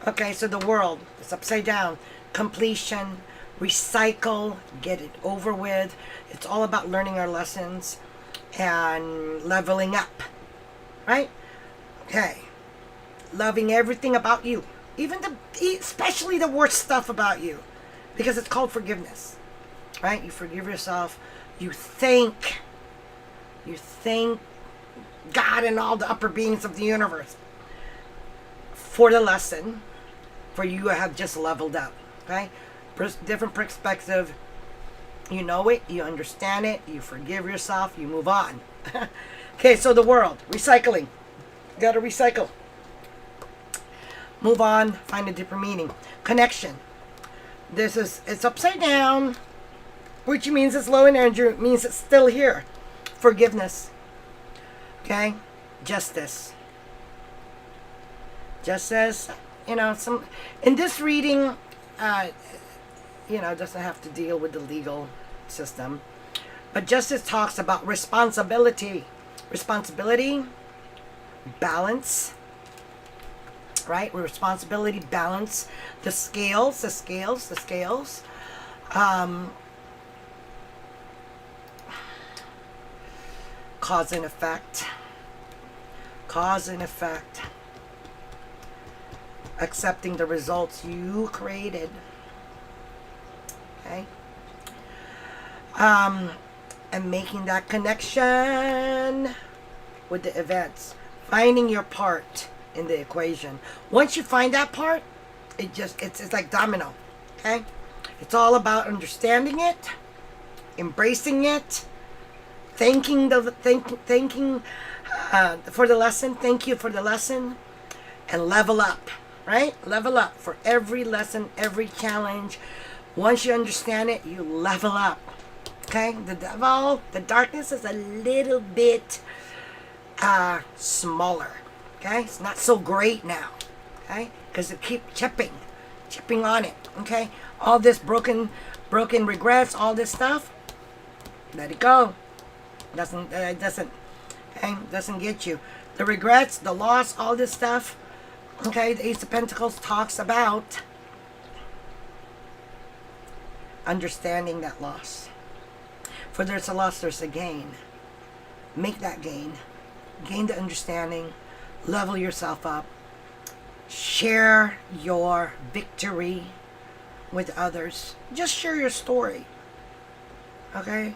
Okay? So the world is upside down. Completion. Recycle, get it over with. It's all about learning our lessons and leveling up, right? Okay, loving everything about you, especially the worst stuff about you, because it's called forgiveness, right? You forgive yourself. You thank God and all the upper beings of the universe for the lesson, for you have just leveled up, okay? Different perspective. You know it, you understand it, you forgive yourself, you move on. Okay, so the world, recycling. You gotta recycle. Move on, find a deeper meaning. Connection. It's upside down, which means it's low in energy, it means it's still here. Forgiveness. Okay? Justice. Justice, in this reading, doesn't have to deal with the legal system. But justice talks about responsibility. Responsibility, balance, right? Responsibility, balance, the scales. Cause and effect. Accepting the results you created. Okay. And making that connection with the events. Finding your part in the equation. Once you find that part, it's like domino. Okay? It's all about understanding it, embracing it, thanking for the lesson. Thank you for the lesson, and level up. Right? Level up for every lesson, every challenge. Once you understand it, you level up. Okay? The devil, the darkness is a little bit smaller. Okay? It's not so great now. Okay? Because it keeps chipping on it. Okay? All this broken regrets, all this stuff, let it go. Doesn't get you. The regrets, the loss, all this stuff. Okay? The Ace of Pentacles talks about understanding that loss. For there's a loss, there's a gain. Make that gain. Gain the understanding. Level yourself up. Share your victory with others. Just share your story. Okay?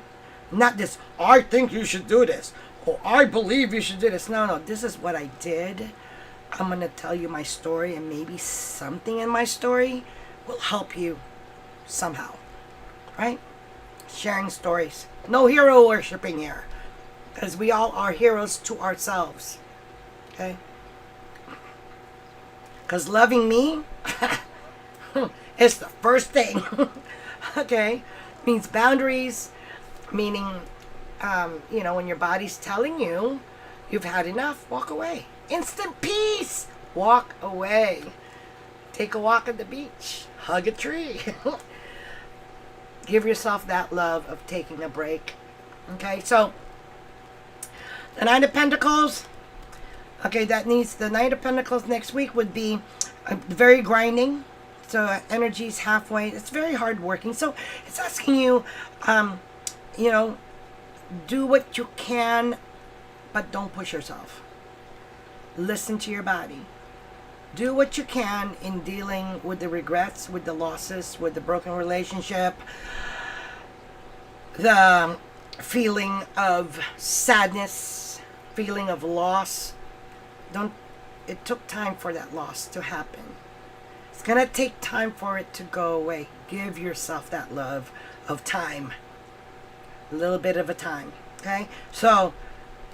Not this, I think you should do this. Or I believe you should do this. No. This is what I did. I'm going to tell you my story, and maybe something in my story will help you somehow, right? Sharing stories. No hero worshiping here, because we all are heroes to ourselves, okay? Because loving me is the first thing, okay? Means boundaries, meaning, when your body's telling you you've had enough, walk away. Instant peace. Walk away. Take a walk at the beach. Hug a tree. Give yourself that love of taking a break. Okay, so the Knight of Pentacles. Okay, the Knight of Pentacles next week would be very grinding. So energy's halfway. It's very hard working. So it's asking you, do what you can, but don't push yourself. Listen to your body. Do what you can in dealing with the regrets, with the losses, with the broken relationship, the feeling of sadness, feeling of loss. It took time for that loss to happen. It's going to take time for it to go away. Give yourself that love of time. A little bit of a time. Okay? So,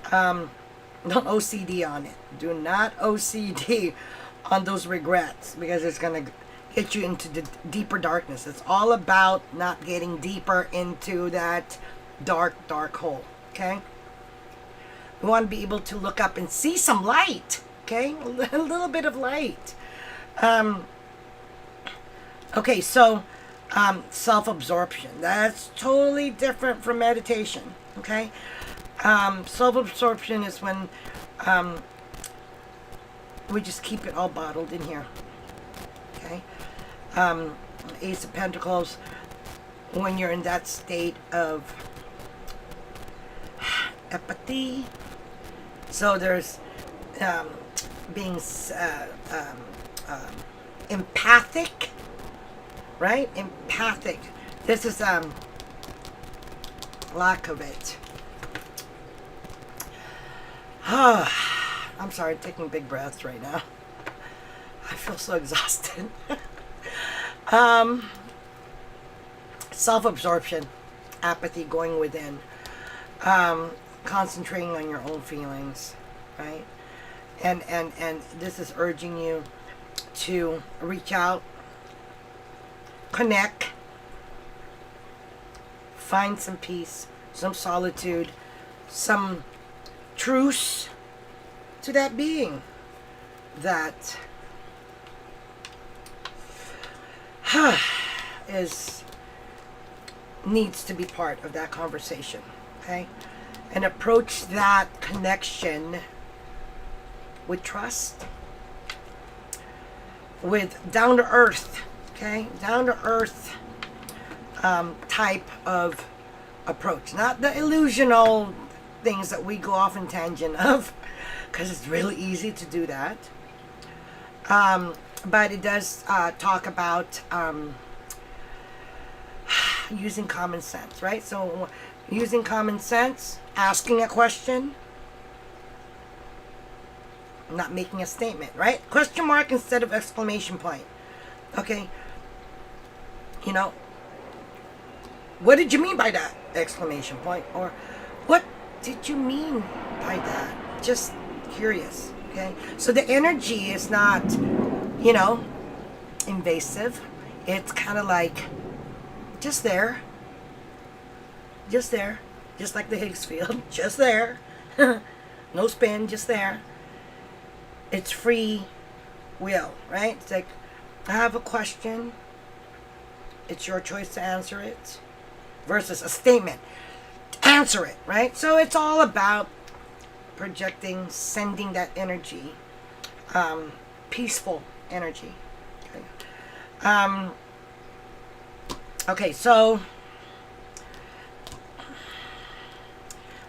don't OCD on it. Do not OCD on those regrets, because it's going to get you into the deeper darkness. It's all about not getting deeper into that dark hole. Okay? We want to be able to look up and see some light. Okay? A little bit of light. Okay, so self-absorption. That's totally different from meditation. Okay? Self-absorption is when we just keep it all bottled in here. Okay? Ace of Pentacles, when you're in that state of apathy. So there's being empathic, right? Empathic. This is lack of it. I'm sorry, taking big breaths right now. I feel so exhausted. Self-absorption, apathy, going within, concentrating on your own feelings, right? And this is urging you to reach out, connect, find some peace, some solitude, some truce to that being that needs to be part of that conversation. Okay? And approach that connection with trust, with down to earth. Okay? Down to earth type of approach, not the illusional things that we go off in tangent of, because it's really easy to do that. But it does talk about using common sense, right? So using common sense, asking a question, not making a statement, right? Question mark instead of exclamation point. Okay. You know, what did you mean by that? Exclamation point. Or what did you mean by that? Just curious. Okay. So the energy is not, invasive. It's kind of like just there. Just there. Just like the Higgs field. Just there. No spin, just there. It's free will, right? It's like, I have a question. It's your choice to answer it. Versus a statement. Answer it, right? So it's all about projecting, sending that energy. Peaceful energy. Okay, so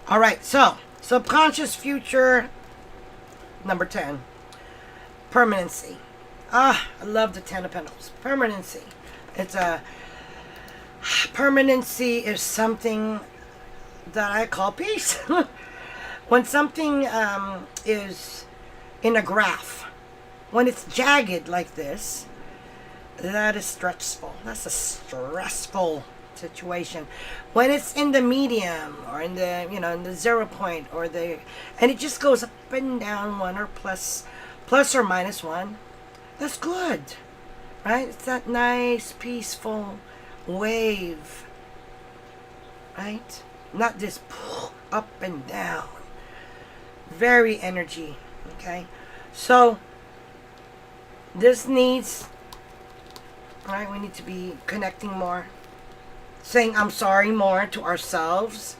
all right, so subconscious future number 10, permanency. I love the 10 of Pentacles. Permanency. Permanency is something that I call peace. When something is in a graph, when it's jagged like this, that is stressful. That's a stressful situation. When it's in the medium or in the, in the 0 point and it just goes up and down 1 or plus or minus 1, that's good, right? It's that nice peaceful wave, right? Not this up and down. Very energy, okay? So this needs, right? We need to be connecting more, saying I'm sorry more to ourselves,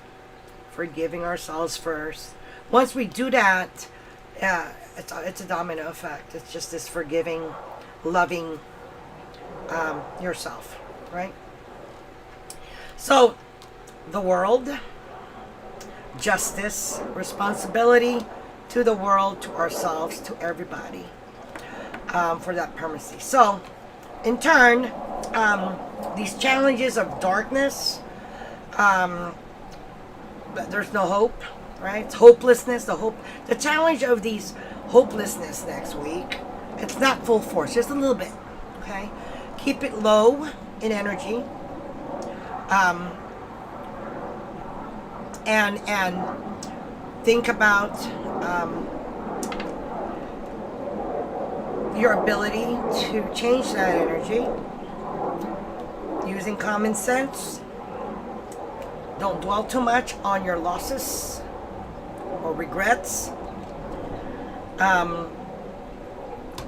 forgiving ourselves first. Once we do that, yeah, it's a domino effect. It's just this forgiving, loving yourself, right? So the world, justice, responsibility to the world, to ourselves, to everybody, for that permanency. So in turn, these challenges of darkness, but there's no hope, right? It's hopelessness. The challenge of these hopelessness next week, it's not full force, just a little bit, okay? Keep it low in energy, and think about your ability to change that energy using common sense. Don't dwell too much on your losses or regrets. Got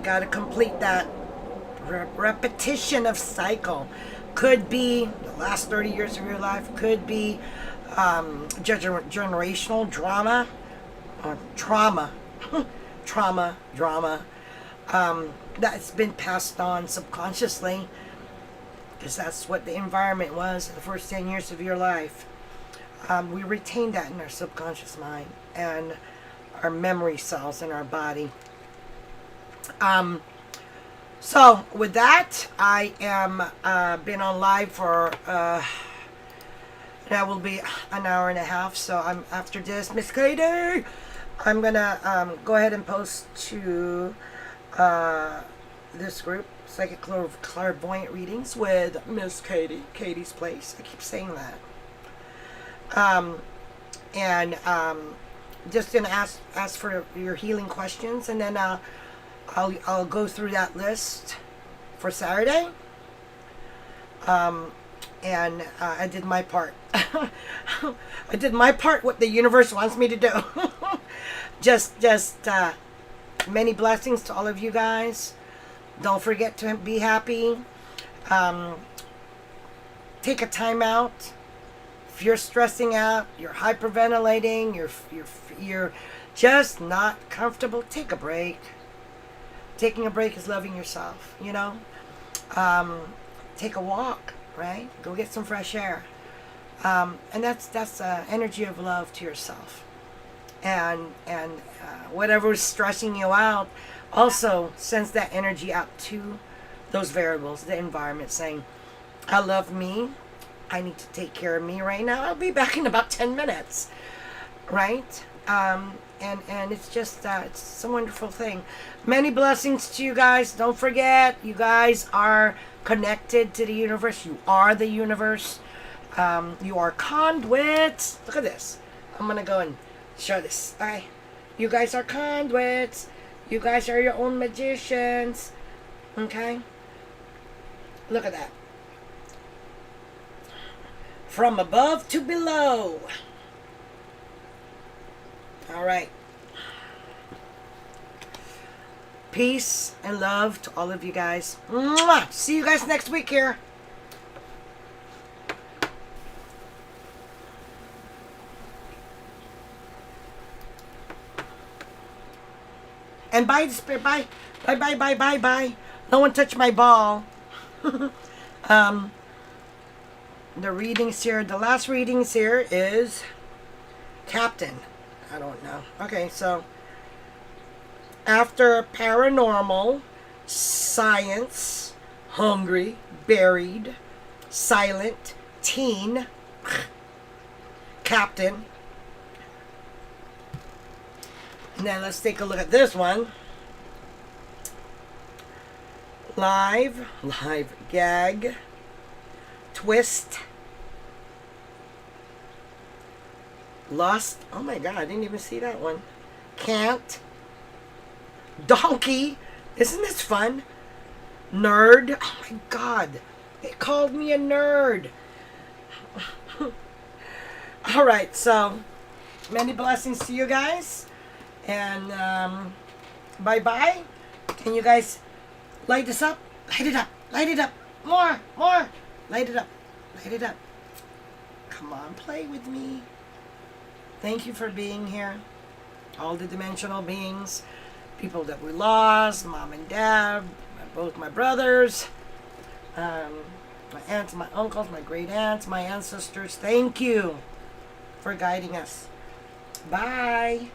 to complete that repetition of cycle. Could be the last 30 years of your life, could be generational drama or trauma that's been passed on subconsciously, because that's what the environment was the first 10 years of your life. We retain that in our subconscious mind and our memory cells in our body. So with that, I am been on live for that will be an hour and a half. So I'm after this, Miss Katie, I'm gonna go ahead and post to this group, Psychic Clairvoyant Readings with Miss Katie, Katie's Place. I keep saying that. Just gonna ask for your healing questions, and then I'll go through that list for Saturday. And I did my part. I did my part, what the universe wants me to do. just many blessings to all of you guys. Don't forget to be happy. Take a time out. If you're stressing out, you're hyperventilating, you're just not comfortable, take a break. Taking a break is loving yourself, Take a walk, right? Go get some fresh air. And that's energy of love to yourself. And whatever is stressing you out also sends that energy out to those variables, the environment, saying, I love me. I need to take care of me right now. I'll be back in about 10 minutes, right? And it's just, it's a wonderful thing. Many blessings to you guys. Don't forget, you guys are connected to the universe. You are the universe. You are conduits. Look at this. I'm going to go and show this. All right. You guys are conduits. You guys are your own magicians. Okay? Look at that. From above to below. All right. Peace and love to all of you guys. Mwah! See you guys next week here. And bye, the spirit. Bye. Bye. No one touch my ball. The readings here, the last readings here is Captain. I don't know. Okay, so after paranormal, science, hungry, buried, silent, teen, Captain. And then let's take a look at this one. Live, gag, twist, lust. Oh my god, I didn't even see that one. Can't, donkey. Isn't this fun? Nerd. Oh my god, they called me a nerd. All right, so many blessings to you guys, and bye bye. Can you guys light this up? Light it up. Light it up. More. Light it up. Light it up. Come on, play with me. Thank you for being here. All the dimensional beings, people that we lost, mom and dad, both my brothers, my aunts, my uncles, my great aunts, my ancestors. Thank you for guiding us. Bye.